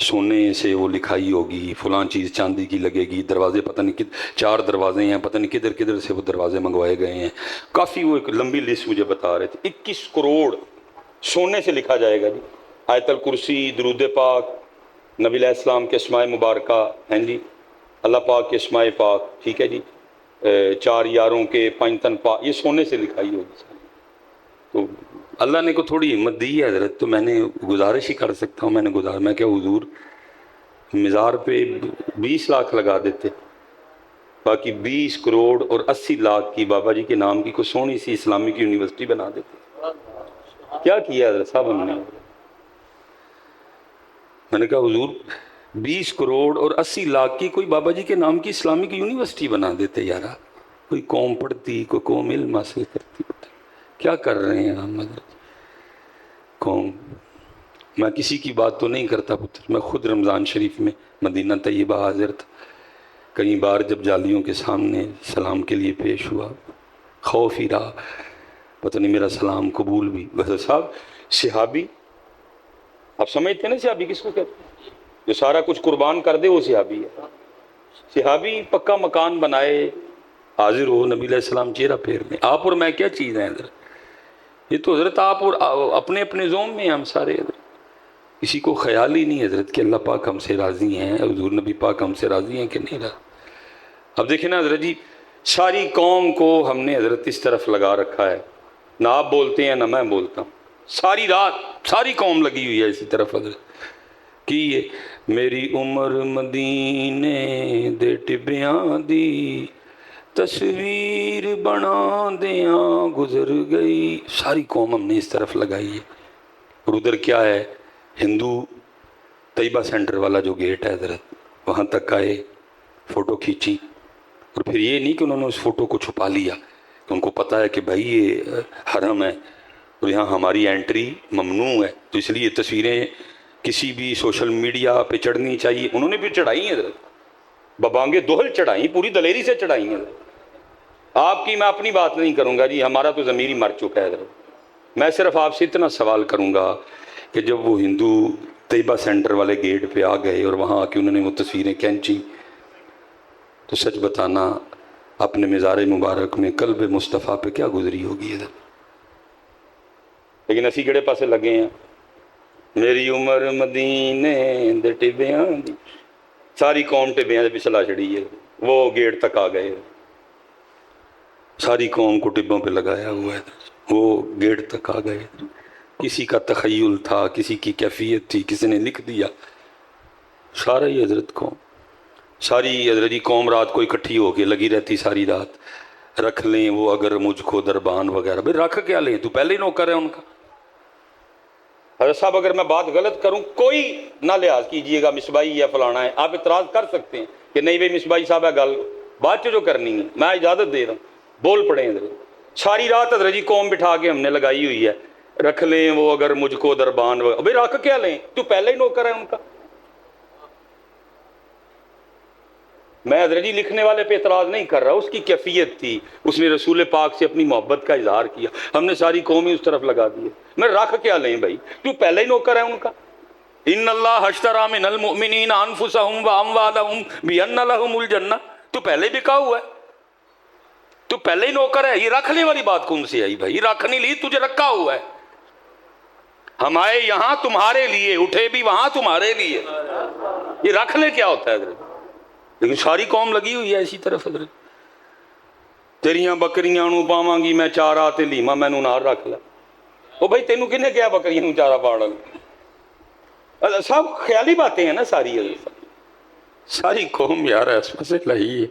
سونے سے وہ لکھائی ہوگی، فلاں چیز چاندی کی لگے گی، دروازے پتہ نہیں 4 دروازے ہیں، پتہ نہیں کدھر کدھر سے وہ دروازے منگوائے گئے ہیں، کافی وہ ایک لمبی لسٹ مجھے بتا رہے تھے۔ 21 کروڑ سونے سے لکھا جائے گا جی، آیت الکرسی، درود پاک، نبی علیہ السلام کے اسماء مبارکہ ہیں جی، اللہ پاک کے اسماء پاک، ٹھیک ہے جی، 4 یاروں کے 5 تن پاک، یہ سونے سے لکھائی ہوگی۔ تو اللہ نے کو تھوڑی ہمت دی ہے حضرت، تو میں نے گزارش ہی کر سکتا ہوں، میں کیا حضور مزار پہ 20 لاکھ لگا دیتے، باقی 20 کروڑ اور 80 لاکھ کی بابا جی کے نام کی کوئی سونی سی اسلامک یونیورسٹی بنا دیتے۔ کیا کیا حضرت صاحب ہم نے؟ میں نے کہا حضور 20 کروڑ اور 80 لاکھ کی کوئی بابا جی کے نام کی اسلامک یونیورسٹی بنا دیتے یارا، کوئی قوم پڑھتی، کوئی قوم علم حاصل کرتی، کیا کر رہے ہیں ہم حضرت قوم؟ میں کسی کی بات تو نہیں کرتا پتر، میں خود رمضان شریف میں مدینہ طیبہ حاضر تھا، کئی بار جب جالیوں کے سامنے سلام کے لیے پیش ہوا، خوف ہی رہا پتہ نہیں میرا سلام قبول بھی۔ ویسے صاحب صحابی، آپ سمجھتے ہیں نا صحابی کس کو کہتے ہیں؟ جو سارا کچھ قربان کر دے وہ صحابی ہے۔ صحابی پکا مکان بنائے، حاضر ہو نبی علیہ السلام چہرہ پھیرنے، آپ اور میں کیا چیز ہیں حضرت؟ یہ تو حضرت آپ اور اپنے اپنے زوم میں ہم سارے حضرت، کسی کو خیال ہی نہیں حضرت کہ اللہ پاک ہم سے راضی ہیں، حضور نبی پاک ہم سے راضی ہیں کہ نہیں راضی۔ اب دیکھیں نا حضرت جی، ساری قوم کو ہم نے حضرت اس طرف لگا رکھا ہے، نہ آپ بولتے ہیں نہ میں بولتا ہوں، ساری رات ساری قوم لگی ہوئی ہے اسی طرف حضرت کہ یہ میری عمر مدینے دے ٹبیاں دی تصویر بنا دیاں گزر گئی، ساری قوم ہم نے اس طرف لگائی ہے۔ اور ادھر کیا ہے، ہندو طیبہ سینٹر والا جو گیٹ ہے حضرت، وہاں تک آئے، فوٹو کھینچی، اور پھر یہ نہیں کہ انہوں نے اس فوٹو کو چھپا لیا، کہ ان کو پتا ہے کہ بھائی یہ حرم ہے اور یہاں ہماری انٹری ممنوع ہے، تو اس لیے تصویریں کسی بھی سوشل میڈیا پہ چڑھنی چاہیے۔ انہوں نے بھی چڑھائی ہیں حضرت، ببانگے دوہل چڑھائی، پوری دلیری سے چڑھائی ہیں حضرت۔ آپ کی میں اپنی بات نہیں کروں گا جی، ہمارا تو ضمیر ہی مر چکا ہے حضرت۔ میں صرف آپ سے اتنا سوال کروں گا کہ جب وہ ہندو طیبہ سینٹر والے گیٹ پہ آ گئے اور وہاں آ کے انہوں نے وہ تصویریں کھینچی، تو سچ بتانا اپنے مزار مبارک میں قلب مصطفیٰ پہ کیا گزری ہوگی حضرت؟ لیکن اسی گڑے پاسے لگے ہیں، میری عمر مدینے دے ٹبیاں دی، ساری قوم ٹبیاں دے پچھلا چڑھی ہے، وہ گیٹ تک آ گئے، ساری قوم کو ٹبوں پہ لگایا ہوا ہے، وہ گیٹ تک آ گئے۔ کسی کا تخیل تھا، کسی کی کیفیت تھی، کسی نے لکھ دیا، سارا ہی حضرت قوم، ساری حضرت قوم رات کو اکٹھی ہو کے لگی رہتی ساری رات، رکھ لیں وہ اگر مجھ کو دربان وغیرہ۔ بھئی رکھ کیا لیں، تو پہلے ہی نوکر ہے ان کا۔ حضرت صاحب اگر میں بات غلط کروں کوئی نہ لحاظ کیجئے گا، مصباحی یا فلانا ہے، آپ اعتراض کر سکتے ہیں کہ نہیں بھئی مصباحی صاحب ہے گل بات جو کرنی ہے، میں اجازت دے رہا ہوں، بول پڑیں حضرت۔ ساری رات حضرت جی قوم بٹھا کے ہم نے لگائی ہوئی ہے، رکھ لیں وہ اگر مجھ کو دربان وغیرہ۔ بھئی رکھ کیا لیں، تو پہلے ہی نوکر ہے ان کا۔ میں حضرت جی لکھنے والے پہ اعتراض نہیں کر رہا، اس کی کیفیت تھی، اس نے رسول پاک سے اپنی محبت کا اظہار کیا، ہم نے ساری قوم ہی اس طرف لگا دی۔ میں رکھ کیا لیں بھائی، تو پہلے ہی نوکر ہے ان کا۔ ان اللہ اشتری من المؤمنین انفسهم واموالهم بان لهم الجنہ، تو پہلے بکا ہوا ہے، تو پہلے ہی نوکر ہے۔ یہ رکھنے والی بات کون سی آئی بھائی؟ رکھ نہیں لی، تجھے رکھا ہوا ہے۔ ہم آئے یہاں تمہارے لیے، اٹھے بھی وہاں تمہارے لیے۔ یہ رکھ لے کیا ہوتا ہے حضرت؟ لیکن ساری قوم لگی ہوئی ہے اسی طرف حضرت، تیریاں بکریاں نو پاواں گی میں چارہ تے لیما مینوں نال رکھ لے۔ او بھائی تینوں کنے کیا بکریاں نو چارہ پاڑن؟ سب خیالی باتیں ہیں نا ساری حضرت، ساری قوم یار اس میں سے لہی ہے،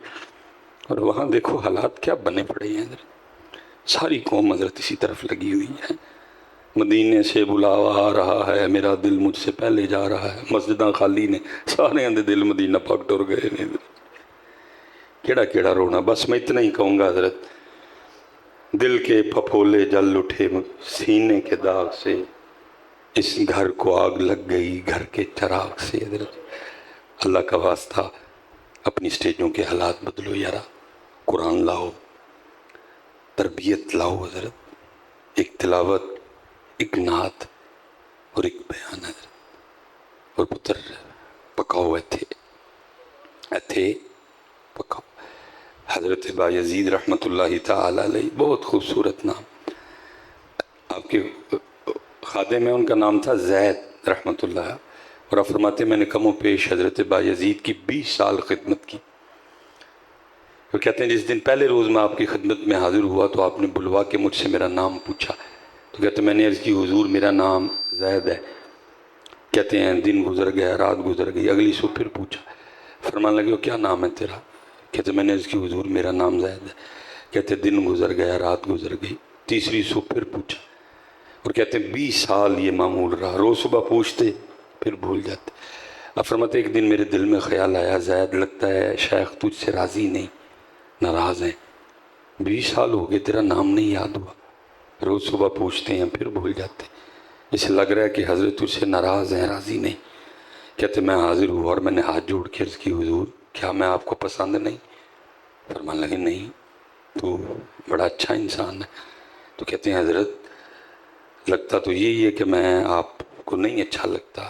اور وہاں دیکھو حالات کیا بنے پڑے ہیں حضرت، ساری قوم حضرت اسی طرف لگی ہوئی ہے۔ مدینے سے بلاوا آ رہا ہے، میرا دل مجھ سے پہلے جا رہا ہے، مسجداں خالی نے، سارے اندے دل مدینہ پاک ٹر گئے نے۔ کیڑا کیڑا رونا، بس میں اتنا ہی کہوں گا حضرت، دل کے پھپھولے جل اٹھے سینے کے داغ سے، اس گھر کو آگ لگ گئی گھر کے چراغ سے۔ حضرت اللہ کا واسطہ اپنی سٹیجوں کے حالات بدلو یارا، قرآن لاؤ، تربیت لاؤ حضرت، ایک تلاوت، ایک نعت اور ایک بیان حضرت۔ اور پتر پکاؤ ایتھے پکاؤ۔ حضرت بایزید رحمۃ اللہ تعالی علیہ، بہت خوبصورت نام، آپ کے خادم میں ان کا نام تھا زید رحمۃ اللہ، اور آپ فرماتے میں نے کم و پیش حضرت بایزید کی 20 سال خدمت کی۔ وہ کہتے ہیں جس دن پہلے روز میں آپ کی خدمت میں حاضر ہوا تو آپ نے بلوا کے مجھ سے میرا نام پوچھا، تو کہتے ہیں میں نے عرض کی حضور میرا نام زید ہے۔ کہتے ہیں دن گزر گیا، رات گزر گئی، اگلی صبح پھر پوچھا، فرمانے لگے وہ کیا نام ہے تیرا؟ کہتے ہیں میں نے عرض کی حضور میرا نام زید ہے۔ کہتے ہیں دن گزر گیا، رات گزر گئی، تیسری صبح پھر پوچھا، اور کہتے ہیں 20 سال یہ معمول رہا، روز صبح پوچھتے پھر بھول جاتے۔ اب فرماتے ایک دن میرے دل میں خیال آیا، زید لگتا ہے شیخ تجھ سے راضی نہیں، ناراض ہیں، 20 سال ہو گئے تیرا نام نہیں یاد ہوا، روز صبح پوچھتے ہیں پھر بھول جاتے، اسے لگ رہا ہے کہ حضرت تجھ سے ناراض ہیں، راضی نہیں۔ کہتے میں حاضر ہوا اور میں نے ہاتھ جوڑ کے عرض کی حضور کیا میں آپ کو پسند نہیں؟ فرمان لگے نہیں، تو بڑا اچھا انسان ہے۔ تو کہتے ہیں حضرت لگتا تو یہی ہے کہ میں آپ کو نہیں اچھا لگتا،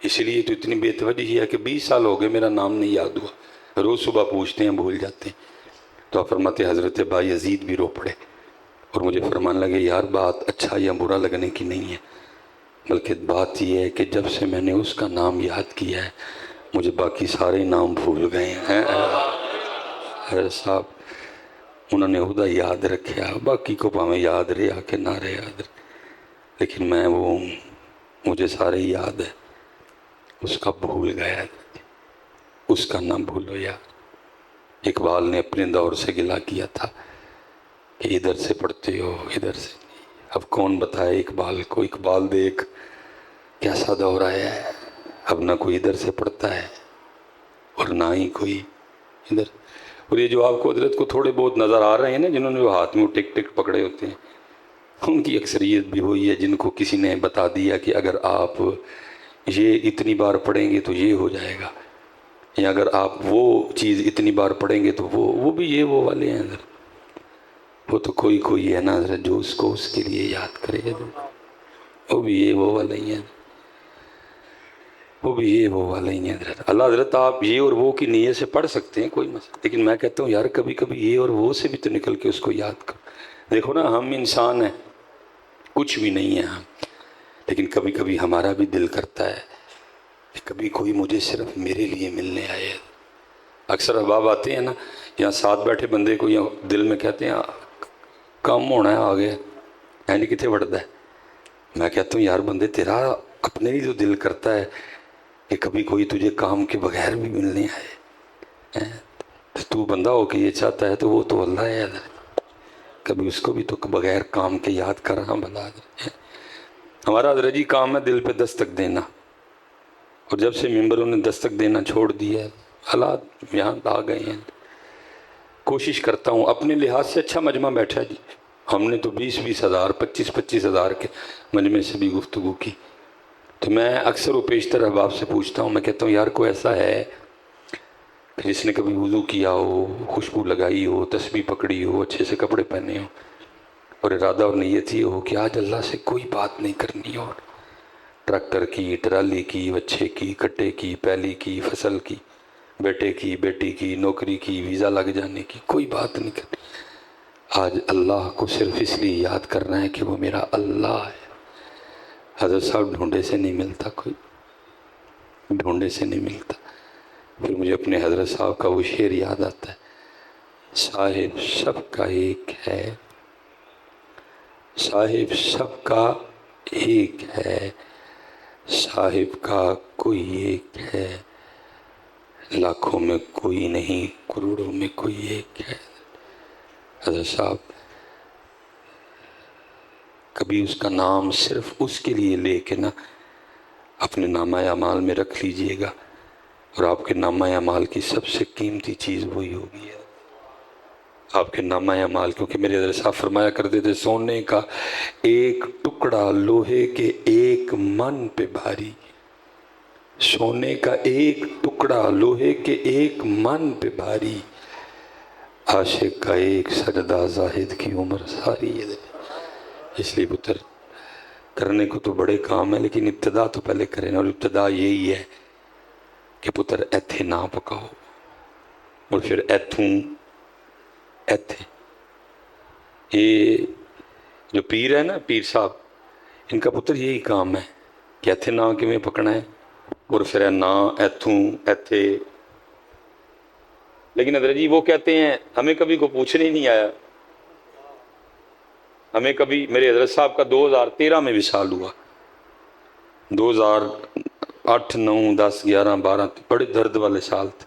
اسی لیے تو اتنی بے توجہی ہے کہ 20 سال ہو گئے میرا نام نہیں یاد ہوا، روز صبح پوچھتے ہیں بھول جاتے ہیں۔ تو آپ فرماتے حضرت بایزید بھی رو پڑے اور مجھے فرمان لگے یار بات اچھا یا برا لگنے کی نہیں ہے، بلکہ بات یہ ہے کہ جب سے میں نے اس کا نام یاد کیا ہے مجھے باقی سارے نام بھول گئے ہیں۔ حضرت صاحب انہوں نے خدا یاد رکھیا، باقی کو پاویں یاد رہا کہ نہ رہے یاد رہے، لیکن میں وہ مجھے سارے یاد ہے، اس کا بھول گیا، اس کا نہ بھولو یار۔ اقبال نے اپنے دور سے گلہ کیا تھا کہ ادھر سے پڑھتے ہو ادھر سے نہیں، اب کون بتائے اقبال کو، اقبال دیکھ کیسا دور آیا ہے، اب نہ کوئی ادھر سے پڑھتا ہے اور نہ ہی کوئی ادھر۔ اور یہ جو آپ کو حضرت کو تھوڑے بہت نظر آ رہے ہیں نا، جنہوں نے وہ ہاتھ میں ٹک ٹک پکڑے ہوتے ہیں، ان کی اکثریت بھی وہی ہے جن کو کسی نے بتا دیا کہ اگر آپ یہ اتنی بار پڑھیں گے تو یہ ہو جائے گا، یا اگر آپ وہ چیز اتنی بار پڑھیں گے تو وہ بھی یہ وہ والے ہیں حضرت۔ وہ تو کوئی ہے نا حضرت جو اس کو اس کے لیے یاد کرے گا، وہ بھی یہ وہ والے ہی ہیں، وہ بھی یہ وہ والے ہی ہیں حضرت۔ اللہ حضرت آپ یہ اور وہ کی نیت سے پڑھ سکتے ہیں کوئی مسئلہ، لیکن میں کہتا ہوں یار کبھی کبھی یہ اور وہ سے بھی تو نکل کے اس کو یاد کرو۔ دیکھو نا ہم انسان ہیں، کچھ بھی نہیں ہے ہم، لیکن کبھی کبھی ہمارا بھی دل کرتا ہے کہ کبھی کوئی مجھے صرف میرے لیے ملنے آئے۔ اکثر احباب آتے ہیں نا، یہاں ساتھ بیٹھے بندے کو یا دل میں کہتے ہیں کام ہونا ہے آگے اینی کتنے بڑھتا ہے، میں کہتا ہوں یار بندے تیرا اپنے لیے تو دل کرتا ہے کہ کبھی کوئی تجھے کام کے بغیر بھی ملنے آئے، تو بندہ ہو کے یہ چاہتا ہے تو وہ تو اللہ ہے حضرت، کبھی اس کو بھی تو بغیر کام کے یاد کر رہا بلا حضرت۔ ہمارا حضرت جی کام ہے دل پہ دستک دینا، اور جب سے ممبروں نے دستک دینا چھوڑ دیا ہے حالات یہاں آ گئے ہیں۔ کوشش کرتا ہوں اپنے لحاظ سے اچھا مجمع بیٹھا جی، ہم نے تو 20-20 ہزار 25-25 ہزار کے مجمع سے بھی گفتگو کی، تو میں اکثر و بیشتر احباب سے پوچھتا ہوں، میں کہتا ہوں یار کوئی ایسا ہے جس نے کبھی وضو کیا ہو، خوشبو لگائی ہو، تسبیح پکڑی ہو، اچھے سے کپڑے پہنے ہو، اور ارادہ اور نیت یہ ہو کہ آج اللہ سے کوئی بات نہیں کرنی، اور ٹریکٹر کی، ٹرالی کی، بچے کی، کٹے کی، پیلی کی، فصل کی، بیٹے کی، بیٹی کی، نوکری کی، ویزا لگ جانے کی، کوئی بات نہیں کرنی، آج اللہ کو صرف اس لیے یاد کرنا ہے کہ وہ میرا اللہ ہے۔ حضرت صاحب ڈھونڈے سے نہیں ملتا، کوئی ڈھونڈے سے نہیں ملتا۔ پھر مجھے اپنے حضرت صاحب کا وہ شعر یاد آتا ہے، صاحب سب کا ایک ہے، صاحب سب کا ایک ہے، صاحب کا کوئی ایک ہے، لاکھوں میں کوئی نہیں، کروڑوں میں کوئی ایک ہے۔ حضرت صاحب کبھی اس کا نام صرف اس کے لیے لے کے نا اپنے نامہ اعمال میں رکھ لیجئے گا، اور آپ کے نامہ اعمال کی سب سے قیمتی چیز وہی ہوگی ہے آپ کے نامہ اعمال۔ کیونکہ میرے حضرت صاحب فرمایا کرتے تھے سونے کا ایک ٹکڑا لوہے کے ایک من پہ بھاری، سونے کا ایک ٹکڑا لوہے کے ایک من پہ بھاری، عاشق کا ایک سجدہ زاہد کی عمر ساری ہے۔ اس لیے پتر کرنے کو تو بڑے کام ہیں، لیکن ابتدا تو پہلے کریں، اور ابتدا یہی ہے کہ پتر ایتھے نہ پکاؤ، اور پھر ایتھوں ایتھے. یہ جو پیر ہے نا، پیر صاحب، ان کا پتر یہی کام ہے کہ ایتھے نہ کیویں پکنا ہے، اور پھر نہ ایتھوں ایتھے. لیکن حضرت جی وہ کہتے ہیں ہمیں کبھی کو پوچھنے ہی نہیں آیا. ہمیں کبھی، میرے حضرت صاحب کا 2013 میں وصال ہوا، 2008 9 10 11 12 بڑے درد والے سال تھے.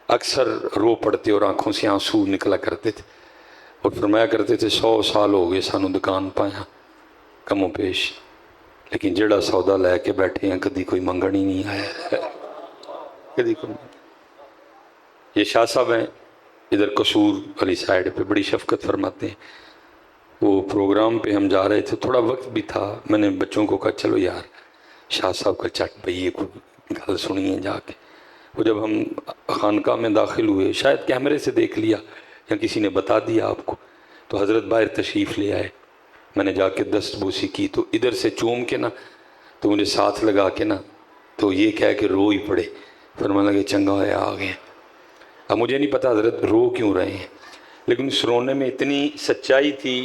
اکثر رو پڑتے اور آنکھوں سے آنسو نکلا کرتے تھے، اور فرمایا کرتے تھے 100 سال ہو گئے سانو دکان پایا کم و بیش، لیکن جڑا سودا لے کے بیٹھے ہیں کدی کوئی منگن ہی نہیں آیا. کدی کوئی. یہ شاہ صاحب ہیں ادھر قصور والی سائڈ پہ، بڑی شفقت فرماتے ہیں. وہ پروگرام پہ ہم جا رہے تھے، تھوڑا وقت بھی تھا، میں نے بچوں کو کہا چلو یار شاہ صاحب کا چٹ پئیے کوئی گل سنیے جا کے. وہ جب ہم خانقاہ میں داخل ہوئے، شاید کیمرے سے دیکھ لیا یا کسی نے بتا دیا آپ کو، تو حضرت باہر تشریف لے آئے. میں نے جا کے دست بوسی کی تو ادھر سے چوم کے نا تو مجھے ساتھ لگا کے نا تو یہ کہہ کہ رو ہی پڑے. فرمانے لگے چنگا ہوا آ گئے. اب مجھے نہیں پتا حضرت رو کیوں رہے ہیں، لیکن اس رونے میں اتنی سچائی تھی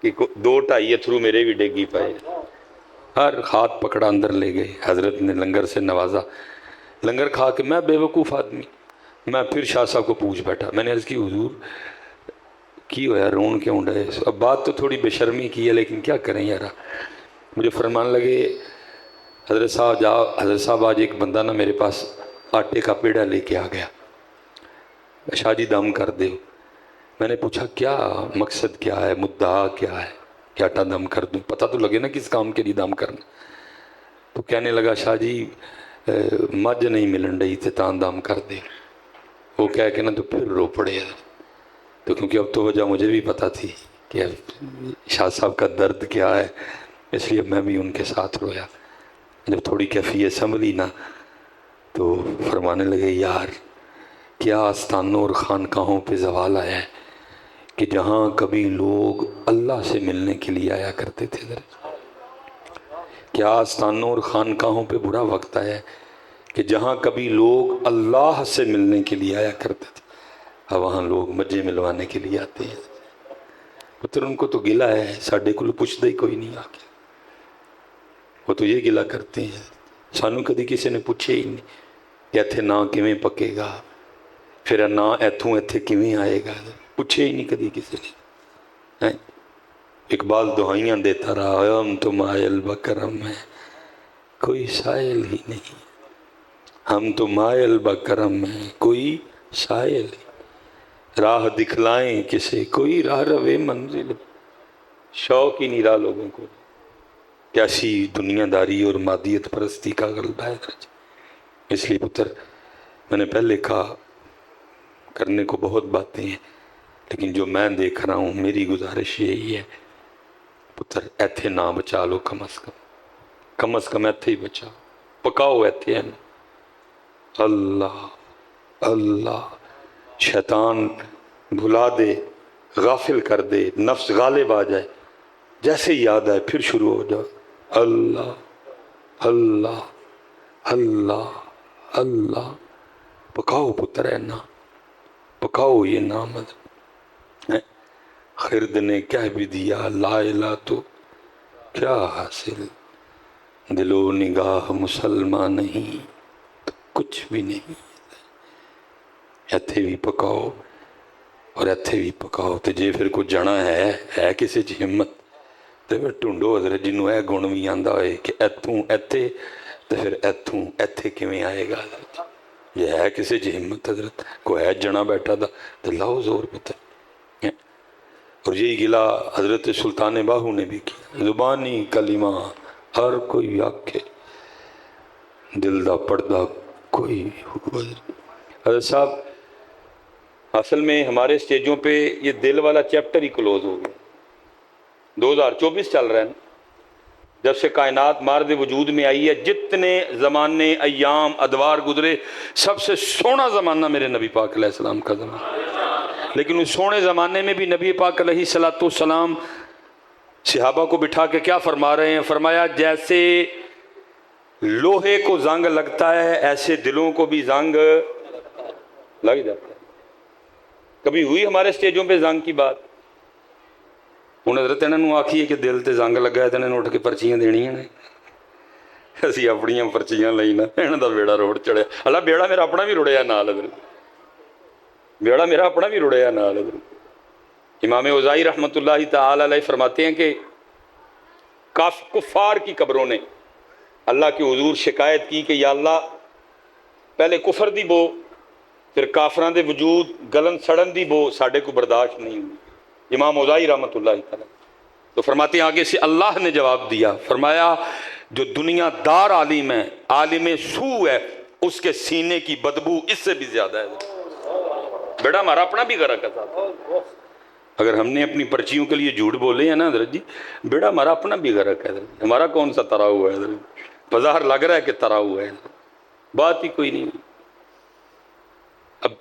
کہ 2-2.5 اتھرو میرے بھی ڈگی پائے. ہر ہاتھ پکڑا اندر لے گئے. حضرت نے لنگر سے نوازا. لنگر کھا کے میں بے وقوف آدمی، میں پھر شاہ صاحب کو پوچھ بیٹھا. میں نے عرض کی حضور کی ہوا رون کیوں ڈے؟ اب بات تو تھوڑی بے شرمی کی ہے لیکن کیا کریں یارا. مجھے فرمان لگے حضرت صاحب آج ایک بندہ نا میرے پاس آٹے کا پیڑا لے کے آ گیا، شاہ جی دم کر دے. میں نے پوچھا کیا مقصد کیا ہے، مدعا کیا ہے کہ آٹا دم کر دوں، پتہ تو لگے نا کس کام کے لیے دم کرنا. تو کہنے لگا شاہ جی مجھ نہیں ملن رہی تھے تاں دم کر دے. وہ کہہ کے نا تو پھر رو پڑے. تو کیونکہ اب تو وجہ مجھے بھی پتہ تھی کہ شاہ صاحب کا درد کیا ہے، اس لیے میں بھی ان کے ساتھ رویا. جب تھوڑی کیفیت سنبھلی نا تو فرمانے لگے یار کیا آستانوں اور خانقاہوں پہ زوال آیا ہے کہ جہاں کبھی لوگ اللہ سے ملنے کے لیے آیا کرتے تھے. کیا آستانوں اور خانقاہوں پہ برا وقت آیا ہے کہ جہاں کبھی لوگ اللہ سے ملنے کے لیے آیا کرتے تھے اب وہاں لوگ مجھے ملوانے کے لیے آتے ہیں. پتر ان کو تو گلہ ہے، ساڈے کو پوچھتا ہی کوئی نہیں آ کے. وہ تو یہ گلہ کرتے ہیں، سانو کدی کسی نے پوچھے ہی نہیں کہ ایتھے نہ کیویں پکے گا، پھر نہ ایتھوں ایتھے کیویں آئے گا، پوچھے ہی نہیں کدی کسی نے. اقبال دعائیاں دیتا رہا ہم تو مائل بکرم ہے کوئی سائل ہی نہیں، ہم تو مائل بکرم ہے کوئی سائل ہی. راہ دکھلائیں کسے کوئی راہ روے منزل، شوق ہی نہیں رہا لوگوں کو. کیسی دنیا داری اور مادیت پرستی کا غلبہ ہے. اس لیے پتر میں نے پہلے کہا کرنے کو بہت باتیں ہیں، لیکن جو میں دیکھ رہا ہوں میری گزارش یہی ہے پتر ایتھے نہ بچا لو، کم از کم ایتھے ہی بچاؤ، پکاؤ ایتھے ہیں. اللہ اللہ شیطان بھلا دے، غافل کر دے، نفس غالب آ جائے، جیسے یاد آئے پھر شروع ہو جاؤ اللہ اللہ اللہ اللہ. پکاؤ پتر ہے نا، پکاؤ یہ نام. خرد نے کہہ بھی دیا لا الہ تو کیا حاصل، دل و نگاہ مسلمان نہیں تو کچھ بھی نہیں. ایتھے بھی پکاؤ اور ایتھے بھی پکاؤ. تو جے پھر کچھ جنا ہے کسی چ ہمت تو پھر ٹھنڈو حضرت جنوں اے گن بھی آندا ہوئے کہ ایتھوں ایتھے تو پھر ایتھوں ایتھے کیویں آئے گا. یہ ہے کسی چ ہمت حضرت کو ہے جنا بیٹھا دا تو لاؤ زور پتر. اور یہی گلہ حضرت سلطان باہو نے بھی کیا. زبانی کلمہ ہر کوئی آکھے دل دا پردہ کوئی. حضرت صاحب اصل میں ہمارے سٹیجوں پہ یہ دل والا چیپٹر ہی کلوز ہو گیا. 2024 چل رہا ہے نا، جب سے کائنات مارد وجود میں آئی ہے، جتنے زمانے ایام ادوار گزرے سب سے سونا زمانہ میرے نبی پاک علیہ السلام کا زمانہ. لیکن اس سونے زمانے میں بھی نبی پاک علیہ السلام صحابہ کو بٹھا کے کیا فرما رہے ہیں؟ فرمایا جیسے لوہے کو زنگ لگتا ہے ایسے دلوں کو بھی زنگ لگ جاتا ہے. کبھی ہوئی ہمارے اسٹیجوں پہ زنگ کی بات؟ ہوں حضرت انہوں آخیے کہ دل تے زنگ لگا ہے تو انہوں اٹھ کے پرچیاں دینیاں نے. اسی اپنیاں پرچیاں لئی نا انہوں دا بیڑا روڑ چڑھیا. اللہ بیڑا میرا اپنا بھی رڑیا نال حضرت, بیڑا میرا اپنا بھی رڑیا نال حضرت. امام اوزائی رحمۃ اللہ تعالی علیہ فرماتے ہیں کہ کفار کی قبروں نے اللہ کے حضور شکایت کی کہ یا اللہ پہلے کفر دی بو پھر کافران دے وجود گلن سڑن دی بو ساڑھے کو برداشت نہیں ہوئی. امام اوزائی رحمۃ اللہ تعالی تو فرماتے ہیں آگے سے اللہ نے جواب دیا, فرمایا جو دنیا دار عالم ہے, عالم سو ہے, اس کے سینے کی بدبو اس سے بھی زیادہ ہے. بیٹا ہمارا اپنا بھی غرق ہے. اگر ہم نے اپنی پرچیوں کے لیے جھوٹ بولے ہیں نا حضرت جی, بیڑا ہمارا اپنا بھی غرق ہے. ہمارا کون سا ترا ہوا ہے حضرت؟ بظاہر لگ رہا ہے کہ ترا ہوا ہے, بات ہی کوئی نہیں. اب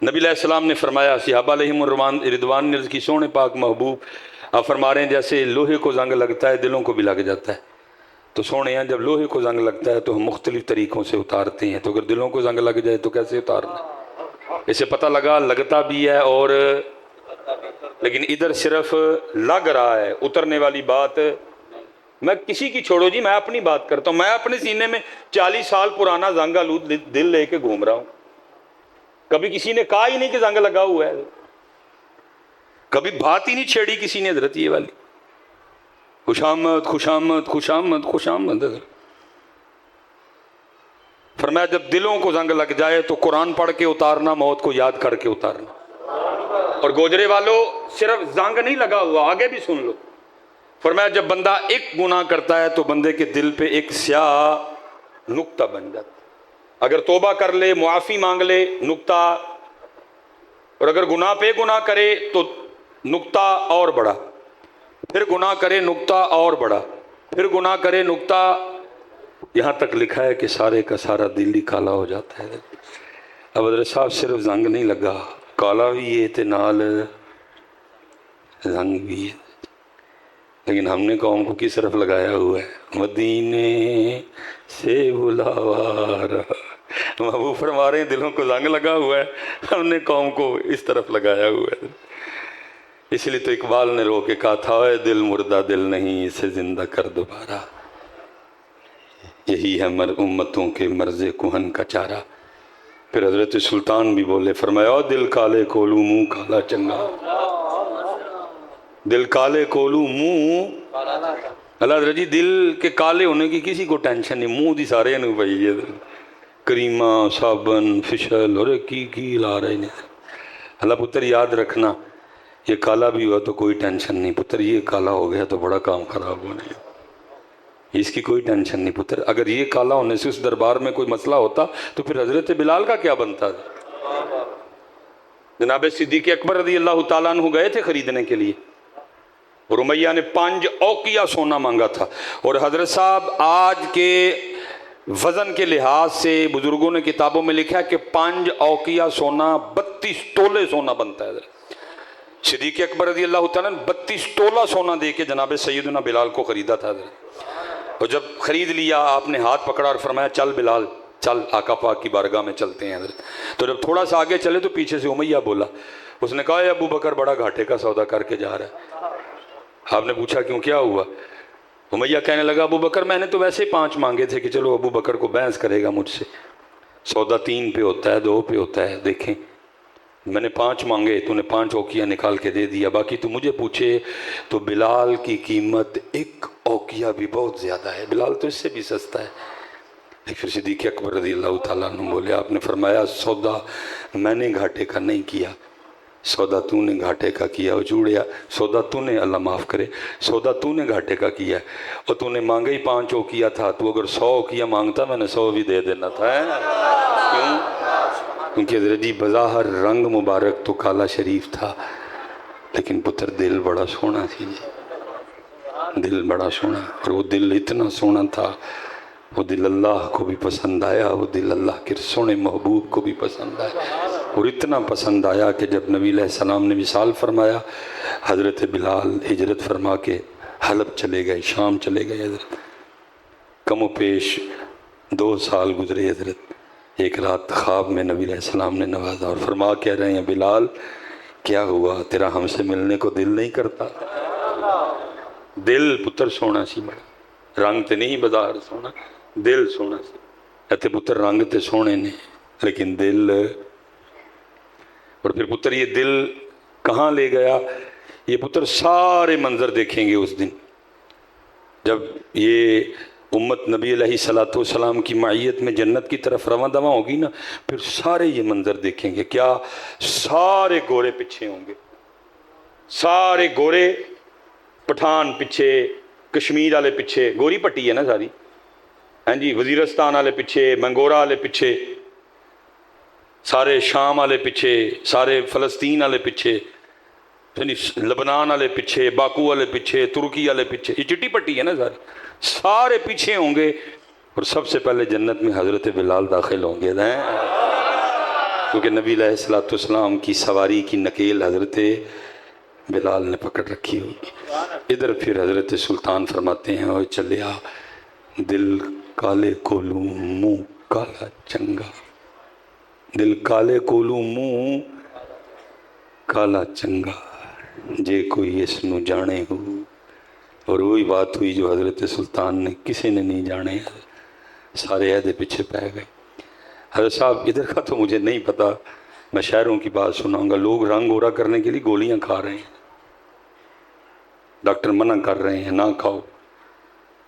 نبی علیہ السلام نے فرمایا صحابہ علیہم رضوان نے کی سونے پاک محبوب, آپ فرما رہے ہیں جیسے لوہے کو زنگ لگتا ہے دلوں کو بھی لگ جاتا ہے. تو سونے ہیں جب لوہے کو زنگ لگتا ہے تو ہم مختلف طریقوں سے اتارتے ہیں, تو اگر دلوں کو زنگ لگ جائے تو کیسے اتارنا؟ اسے پتہ لگا لگتا بھی ہے اور لیکن ادھر صرف لگ رہا ہے, اترنے والی بات. میں کسی کی چھوڑو جی, میں اپنی بات کرتا ہوں. میں اپنے سینے میں 40 سال پرانا زنگ آلود دل لے کے گھوم رہا ہوں. کبھی کسی نے کہا ہی نہیں کہ زنگ لگا ہوا ہے, کبھی بات ہی نہیں چھیڑی کسی نے حضرت یہ والی. خوش آمد خوش آمد خوش آمد خوش آمد. فرمایا جب دلوں کو زنگ لگ جائے تو قرآن پڑھ کے اتارنا, موت کو یاد کر کے اتارنا. اور گوجرے والوں صرف زنگ نہیں لگا ہوا, آگے بھی سن لو. فرمایا جب بندہ ایک گناہ کرتا ہے تو بندے کے دل پہ ایک سیاہ نقطہ بن جاتا ہے. اگر توبہ کر لے, معافی مانگ لے, نقطہ. اور اگر گناہ پہ گناہ کرے تو نقطہ اور بڑا, پھر گناہ کرے نقطہ اور بڑا, پھر گناہ کرے نقطہ, یہاں تک لکھا ہے کہ سارے کا سارا دل ہی کالا ہو جاتا ہے. اب حضرت صاحب صرف زنگ نہیں لگا, کالا بھی ہے تے نال زنگ بھی ہے. لیکن ہم نے قوم کو کس طرف لگایا ہوا ہے؟ مدینے سے بلاوا رہا. محبوب فرما رہے ہیں دلوں کو زنگ لگا ہوا ہے, ہم نے قوم کو اس طرف لگایا ہوا ہے. اس لیے تو اقبال نے رو کے کہا تھا اے دل مردہ دل نہیں اسے زندہ کر دوبارہ, یہی ہے امتوں کے مرض کہن کا چارہ. پھر حضرت سلطان بھی بولے, فرمایا دل کالے کولو منہ کالا چنگا, دل کالے کولو منہ. اللہ حضرت جی دل کے کالے ہونے کی کسی کو ٹینشن نہیں, منہ دی سارے نے پئی ہے, کریمہ صابن فشل اور کی لا رہے ہیں. اللہ پتر یاد رکھنا یہ کالا بھی ہوا تو کوئی ٹینشن نہیں پتر, یہ کالا ہو گیا تو بڑا کام خراب ہونے گا, اس کی کوئی ٹینشن نہیں پتر. اگر یہ کالا ہونے سے اس دربار میں کوئی مسئلہ ہوتا تو پھر حضرت بلال کا کیا بنتا تھا؟ جناب صدیق اکبر رضی اللہ تعالیٰ عنہ گئے تھے خریدنے کے لیے, اور امیہ نے 5 اوقیہ سونا مانگا تھا. اور حضرت صاحب آج کے وزن کے لحاظ سے بزرگوں نے کتابوں میں لکھا ہے کہ 5 اوقیہ سونا 32 تولے سونا بنتا ہے. صدیق اکبر رضی اللہ تعالیٰ نے 32 تولہ سونا دے کے جناب سیدنا بلال کو خریدا تھا. اور جب خرید لیا آپ نے ہاتھ پکڑا اور فرمایا چل بلال چل, آقا پاک کی بارگاہ میں چلتے ہیں. تو جب تھوڑا سا آگے چلے تو پیچھے سے امیہ بولا, اس نے کہا ابو بکر بڑا گھاٹے کا سودا کر کے جا رہا ہے. آپ نے پوچھا کیوں, کیا ہوا؟ امیہ کہنے لگا ابو بکر میں نے تو ویسے ہی 5 مانگے تھے کہ چلو ابو بکر کو بحث کرے گا مجھ سے, سودا 3 پہ ہوتا ہے 2 پہ ہوتا ہے, دیکھیں میں نے 5 مانگے, تو نے 5 اوقیہ نکال کے دے دیا, باقی تو مجھے پوچھے تو بلال کی قیمت 1 اوقیہ بھی بہت زیادہ ہے, بلال تو اس سے بھی سستا ہے. پھر صدیق اکبر رضی اللہ تعالیٰ عنہ بولے, آپ نے فرمایا سودا میں نے گھاٹے کا نہیں کیا, سودا تو نے گھاٹے کا کیا. اور جوڑیا سودا تو نے, اللہ معاف کرے, سودا تو نے گھاٹے کا کیا, اور تو نے مانگا ہی 5 اوقیہ تھا, تو اگر 100 اوقیہ مانگتا میں نے 100 بھی دے دینا تھا. کیوں؟ کیونکہ حضرت جی بظاہر رنگ مبارک تو کالا شریف تھا, لیکن پتر دل بڑا سونا تھی جی, دل بڑا سونا. اور وہ دل اتنا سونا تھا, وہ دل اللہ کو بھی پسند آیا, وہ دل اللہ کے سونے محبوب کو بھی پسند آیا. اور اتنا پسند آیا کہ جب نبی علیہ السلام نے وصال فرمایا, حضرت بلال ہجرت فرما کے حلب چلے گئے, شام چلے گئے. حضرت کم و پیش 2 سال گزرے حضرت، ایک رات خواب میں نبی علیہ السلام نے نوازا اور فرما کہہ رہے ہیں بلال کیا ہوا تیرا ہم سے ملنے کو دل نہیں کرتا؟ دل پتر سونا سی بڑا، رنگ تے نہیں بازار سونا، دل سونا سی ایتھے پتر رنگ تے سونے نے لیکن دل، اور پھر پتر یہ دل کہاں لے گیا؟ یہ پتر سارے منظر دیکھیں گے اس دن جب یہ امت نبی علیہ السلام کی معیت میں جنت کی طرف رواں دواں ہوگی نا، پھر سارے یہ منظر دیکھیں گے. کیا؟ سارے گورے پیچھے ہوں گے، سارے گورے، پٹھان پیچھے، کشمیر والے پیچھے، گوری پٹی ہے نا ساری، ہاں جی، وزیرستان والے پیچھے، منگورا والے پیچھے، سارے شام والے پیچھے، سارے فلسطین والے پیچھے، لبنان والے پیچھے، باکو والے پیچھے، ترکی والے پیچھے، یہ چٹی پٹی ہے نا سارے پیچھے ہوں گے. اور سب سے پہلے جنت میں حضرت بلال داخل ہوں گے کیونکہ نبی علیہ السلام کی سواری کی نکیل حضرت بلال نے پکڑ رکھی ہوگی. ادھر پھر حضرت سلطان فرماتے ہیں اور چلیا دل کالے کولوں منہ کالا چنگا، دل کالے کولوں منہ کالا چنگا جے کوئی اس نو جانے ہو. اور وہی بات ہوئی جو حضرت سلطان نے کسی نے نہیں جانے، سارے عہدے پیچھے پہ گئے. حضرت صاحب ادھر کا تو مجھے نہیں پتا، میں شہروں کی بات سناؤں گا. لوگ رنگ گورا کرنے کے لیے گولیاں کھا رہے ہیں، ڈاکٹر منع کر رہے ہیں نہ کھاؤ،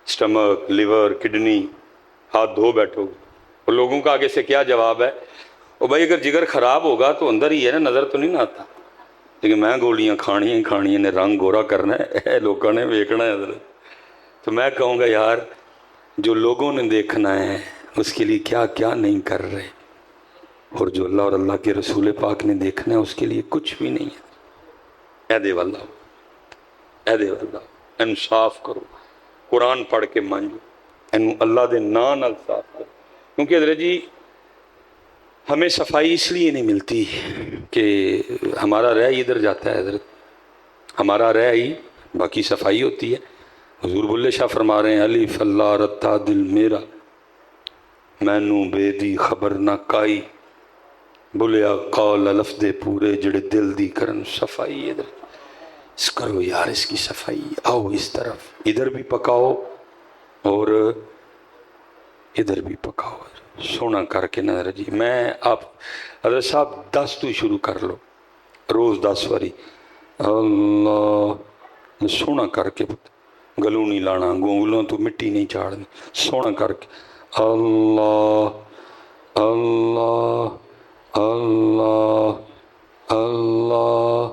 سٹمک، لیور، کڈنی، ہاتھ دھو بیٹھو. اور لوگوں کا آگے سے کیا جواب ہے؟ اور بھائی اگر جگر خراب ہوگا تو اندر ہی ہے نا، نظر تو نہیں نہ آتا. لیکن میں گولیاں کھانیاں ہی کھانیاں نے، رنگ گورا کرنا ہے لوگوں نے ویکھنا ہے حضرت. تو میں کہوں گا یار جو لوگوں نے دیکھنا ہے اس کے لیے کیا کیا نہیں کر رہے، اور جو اللہ اور اللہ کے رسول پاک نے دیکھنا ہے اس کے لیے کچھ بھی نہیں ہے. اے دے واللہ، اے دے واللہ انصاف کرو، قرآن پڑھ کے مانجو، اینو اللہ دے نا نال صاف کرو. کیونکہ حضرت جی ہمیں صفائی اس لیے نہیں ملتی کہ ہمارا رہ ادھر جاتا ہے حضرت، ہمارا رہ ہی باقی صفائی ہوتی ہے. حضور بلے شاہ فرما رہے ہیں الف اللہ رتا دل میرا مینوں بے دی خبر نہ کائی، بلیا قول لفظ پورے جڑے دل دی کرن صفائی. ادھر اس کرو یار اس کی صفائی، آؤ اس طرف، ادھر بھی پکاؤ اور ادھر بھی پکاؤ، سونا کر کے نظر. جی میں آپ حضرت صاحب 10 تو شروع کر لو، روز 10 واری اللہ، سونا کر کے، گلوں نہیں لانا، گونگلوں تو مٹی نہیں چاڑنی، سونا کر کے اللہ اللہ اللہ اللہ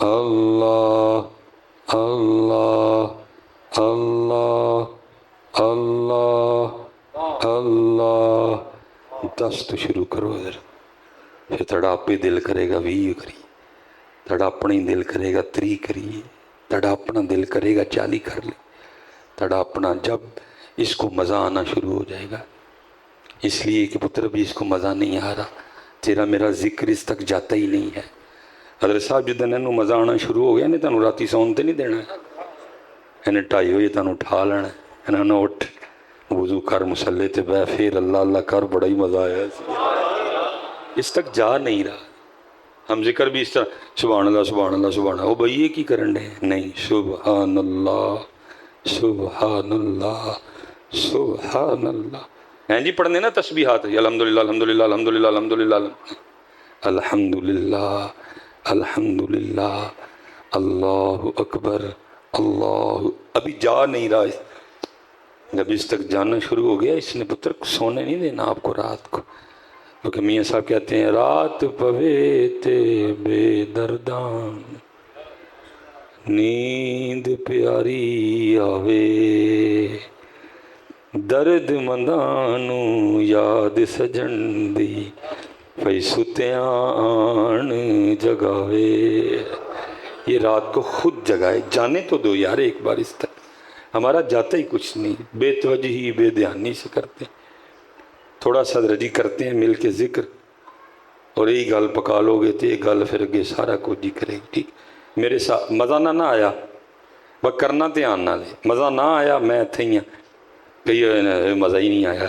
اللہ اللہ اللہ اللہ اللہ. 10 تو شروع کرو ادھر. پھر تڑا اپنے دل کرے گا 20 کریے، تڑا اپنا ہی دل کرے گا 30 کریے، تڑا اپنا دل کرے گا 40 کر لے. تڑا اپنا جب اس کو مزہ آنا شروع ہو جائے گا، اس لیے کہ پتر بھی اس کو مزہ نہیں آ رہا، تیرا میرا ذکر اس تک جاتا ہی نہیں ہے. حضرت صاحب جدن انہوں مزہ آنا شروع ہو گیا انہیں تنہوں راتی سونتے نہیں دینا ہے، انہیں 2:30 بجے تنہوں اٹھا لینا ہے، انہوں نے اٹھ وضو کر مسلے تے بے پھر اللہ اللہ کر، بڑا ہی مزہ آیا. اس تک جا نہیں رہا. ہم ذکر بھی اس طرح سبحان اللہ سبحان اللہ سبحان اللہ، وہ بھئی یہ کی کرن دے نہیں، سبحان اللہ سبحان اللہ سبحان اللہ. ہیں جی پڑھنے نا تسبیحات، الحمدللہ الحمدللہ الحمدللہ الحمدللہ الحمدللہ الحمدللہ اللہ اکبر اللہ. ابھی جا نہیں رہا. جب اس تک جانا شروع ہو گیا اس نے پتر کو سونے نہیں دینا آپ کو رات کو. کیونکہ میاں صاحب کہتے ہیں رات پوے تے بے دردان نیند پیاری آوے، درد مندانو یاد سجن دی پئی ستیان جگاوے. یہ رات کو خود جگائے، جانے تو دو یار ایک بار اس تک. ہمارا جاتا ہی کچھ نہیں، بے توجہی بے دھیانی سے کرتے ہیں. تھوڑا سا رجی کرتے ہیں مل کے ذکر، اور یہی گل پکا لو گے تو یہ گل پھر اگے سارا کچھ جی کرے گی. ٹھیک میرے ساتھ مزہ نہ آیا بس کرنا دھیان نہ دے، مزہ نہ آیا میں اتھے ہی ہاں، کئی مزہ ہی نہیں آیا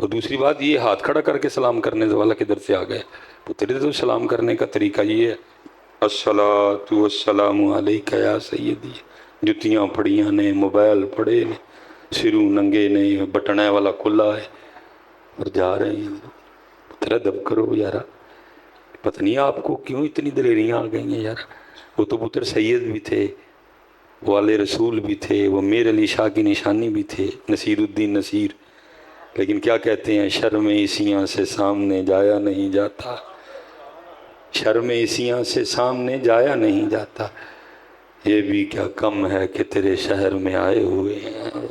اور دوسری بات یہ ہاتھ کھڑا کر کے سلام کرنے والا کدھر سے آ گیا؟ پتر تو سلام کرنے کا طریقہ یہ ہے الصلاۃ والسلام علیک یا سیدی، جتیاں پڑیاں نے، موبائل پڑے نے، سروں ننگے نے، بٹنے والا کھلا ہے اور جا رہے ہیں۔ پتر ادب کرو یارا، پتہ نہیں آپ کو کیوں اتنی دلیریاں آ گئی ہیں یار۔ وہ تو پتر سید بھی تھے، والے رسول بھی تھے، وہ میر علی شاہ کی نشانی بھی تھے، نصیر الدین نصیر، لیکن کیا کہتے ہیں، شرم عیسیاں سے سامنے جایا نہیں جاتا، شرم عیسیاں سے سامنے جایا نہیں جاتا، یہ بھی کیا کم ہے کہ تیرے شہر میں آئے ہوئے ہیں،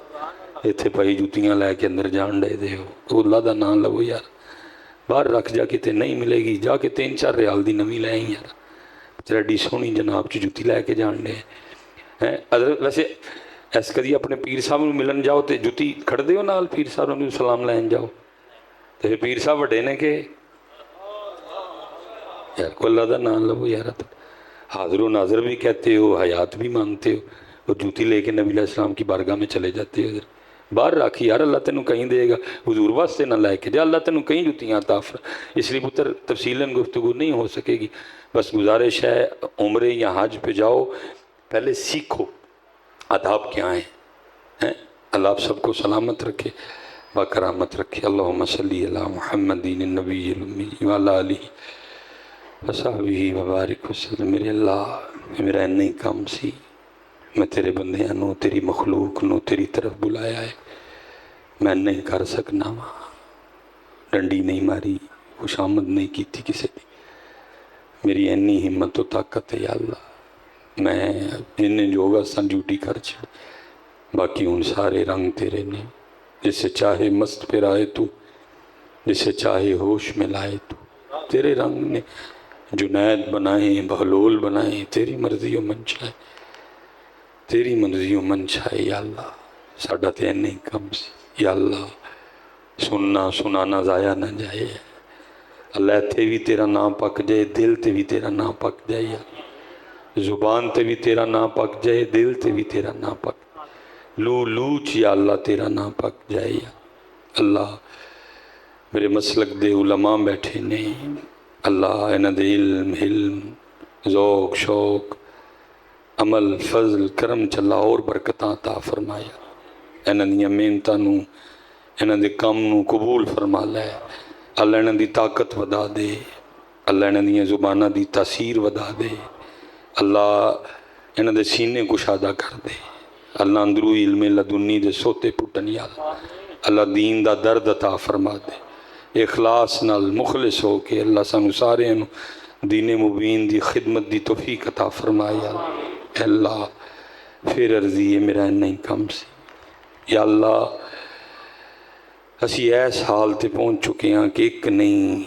اتھے پائی جوتیاں لے کے اندر جان دے دے ہو، اللہ دا نام لو یار، باہر رکھ جا کے تے نہیں ملے گی، جا کے 3-4 ریال دی نمی لے یار، تیرا ڈی سونی جناب چ جوتی لے کے جان دے ہیں۔ ویسے ایس کدی اپنے پیر صاحب نو ملن جاؤ تے جوتی کھڑ دیو نال، پیر صاحب نو سلام لین جاؤ تے پیر صاحب وڈے نے کہ یار کو اللہ دا نام لو یار، حاضر و ناظر بھی کہتے ہو، حیات بھی مانتے ہو، اور جوتی لے کے نبی علیہ السلام کی بارگاہ میں چلے جاتے ہو، باہر راکھی یار، اللہ تینوں کہیں دے گا، حضور واسطے نہ لے کے جا، اللہ تینوں کہیں جوتیاں عطا فرما۔ اس لیے پتر تفصیلاً گفتگو نہیں ہو سکے گی، بس گزارش ہے عمرے یا حج پہ جاؤ، پہلے سیکھو آداب کیا ہیں۔ اللہ آپ سب کو سلامت رکھے، باکرامت رکھے۔ اللہم صلی علی محمد النبی الامی وعلی آلہ وصحبہ وبارک وسلم۔ میرے اللہ، میرا نہیں کام سی، میں تیرے بندیاں نو، تیری مخلوق نو تیری طرف بلایا ہے، میں نہیں کر سکنا، ڈنڈی نہیں ماری، خوش آمد نہیں کی تھی کسی دی، میری اینی ہمت و طاقت ہے یا اللہ، میں انہیں جوگا سن ڈیوٹی کر چھڑ، باقی ان سارے رنگ تیرے نے، جسے چاہے مست پہ آئے تو، جسے چاہے ہوش میں لائے تو، تیرے رنگ نے جنید بنائیں، بہلول بنائیں، تیری مرضی و منشا ہے، تیری مرضی و منشا ہے یا اللہ، ساڈا تے نہیں کم سی یا اللہ، سننا سنانا ضائع نہ جائے اللہ، تے بھی تیرا نام پک جائے، دل تے بھی تیرا نام پک جائے یا اللہ، زبان تے بھی تیرا نام پک جائے، دل تے بھی تیرا نام پک جائے، لو لوچ یا اللہ تیرا نام پک جائے یا اللہ۔ میرے مسلک دے علماء بیٹھے نے اللہ، انہاں دے علم، ذوق، شوق، عمل، فضل، کرم چلا اور برکتاں عطا فرمایا، انہاں دیاں محنتاں نو، انہاں دے کام نو قبول فرما لے اللہ، انہاں دی طاقت ودا دے اللہ، انہاں دیاں زباناں دی تاثیر ودا دے اللہ، انہاں دے سینے کشادہ کر دے اللہ، اندرو علم لدنی دے سوتے پٹن یا اللہ، دین دا درد عطا فرما دے، اخلاص نال مخلص ہو کے اللہ سانو سارے نو دین مبین دی خدمت دی توفیق عطا فرمایا اللہ۔ پھر عرضی ہے میرا نہیں کم سی یا اللہ، اسی ایس حال تے پہنچ چکے ہیں کہ ایک نہیں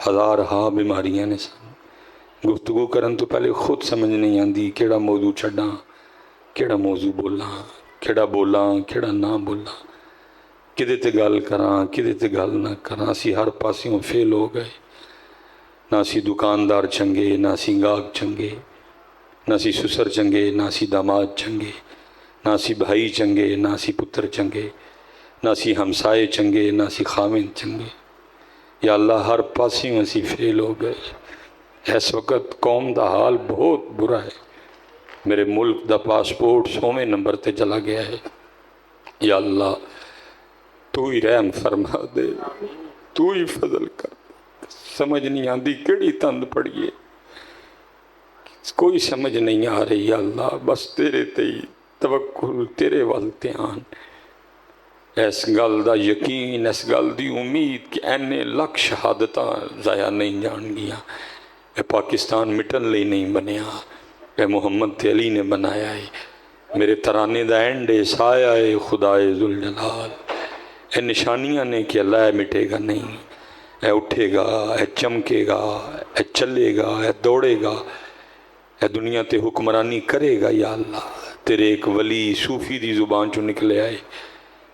ہزار ہاں بیماریاں نے سن، گفتگو کرن تو پہلے خود سمجھ نہیں آندی کیڑا موضوع چھڑاں، کیڑا موضوع بولاں، کیڑا بولاں کیڑا نہ بولاں، کدے تے گل کراں کدے تے گل نہ کراں، اسی ہر پاسیوں فیل ہو گئے، نہ اسی دکاندار چنگے، نہ اسی گاہک چنگے، نہ اسی سسر چنگے، نہ اسی داماد چنگے، نہ اسی بھائی چنگے، نہ اسی پتر چنگے، نہ اسی ہمسائے چنگے، نہ اسی خامن چنگے یا اللہ، ہر پاسیوں اسی فیل ہو گئے۔ اس وقت قوم دا حال بہت برا ہے، میرے ملک دا پاسپورٹ 100ویں نمبر تے چلا گیا ہے یا اللہ، تو ہی رحم فرما دے، تو ہی فضل کر دے، سمجھ نہیں آندی کیڑی تند پڑیے، کوئی سمجھ نہیں آ رہی یا اللہ، بس تیرے تے ہی توکل، تیرے وال دھیان، اس گل دا یقین، اس گل دی امید کہ اینے لکھ شہادتاں ضائع نہیں جان گیا، اے پاکستان مٹن لئی نہیں بنیا، اے محمد تے علی نے بنایا ہے، میرے ترانے دا اینڈے سایہ ہے خدائے ذوالجلال، اے نشانیاں نے کہ اللہ اے مٹے گا نہیں، اے اٹھے گا، اے چمکے گا، اے چلے گا، اے دوڑے گا، اے دنیا تے حکمرانی کرے گا یا اللہ۔ تیرے ایک ولی صوفی دی زبان چو نکلے آئے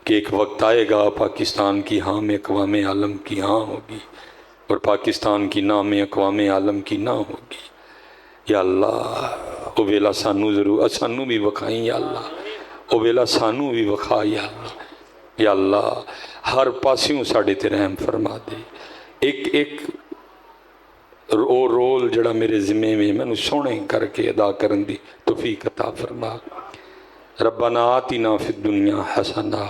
کہ ایک وقت آئے گا پاکستان کی ہاں اقوام عالم کی ہاں ہوگی اور پاکستان کی نام اقوام عالم کی نہ ہوگی یا اللہ، او ویلا سانو ضرور سانو بھی وکھائیں یا اللہ، او ویلا سانو بھی وکھا یا اللہ، یا اللہ ہر پاسیوں ساڑے تے رحم فرما دے. ایک ایک او رول جڑا میرے ذمے میں میں سونے کر کے ادا کرن دی توفیق عطا فرما. ربنا آتنا فی الدنیا حسنہ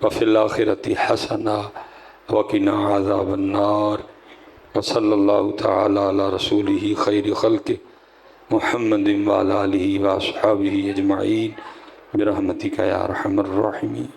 وفی الآخرۃ حسنہ وقنا عذاب النار. وصلی اللہ تعالی علی رسولہ خیر خلق محمد وعلی آلہ واصحابہ اجمعین برحمتک یا ارحم الراحمین.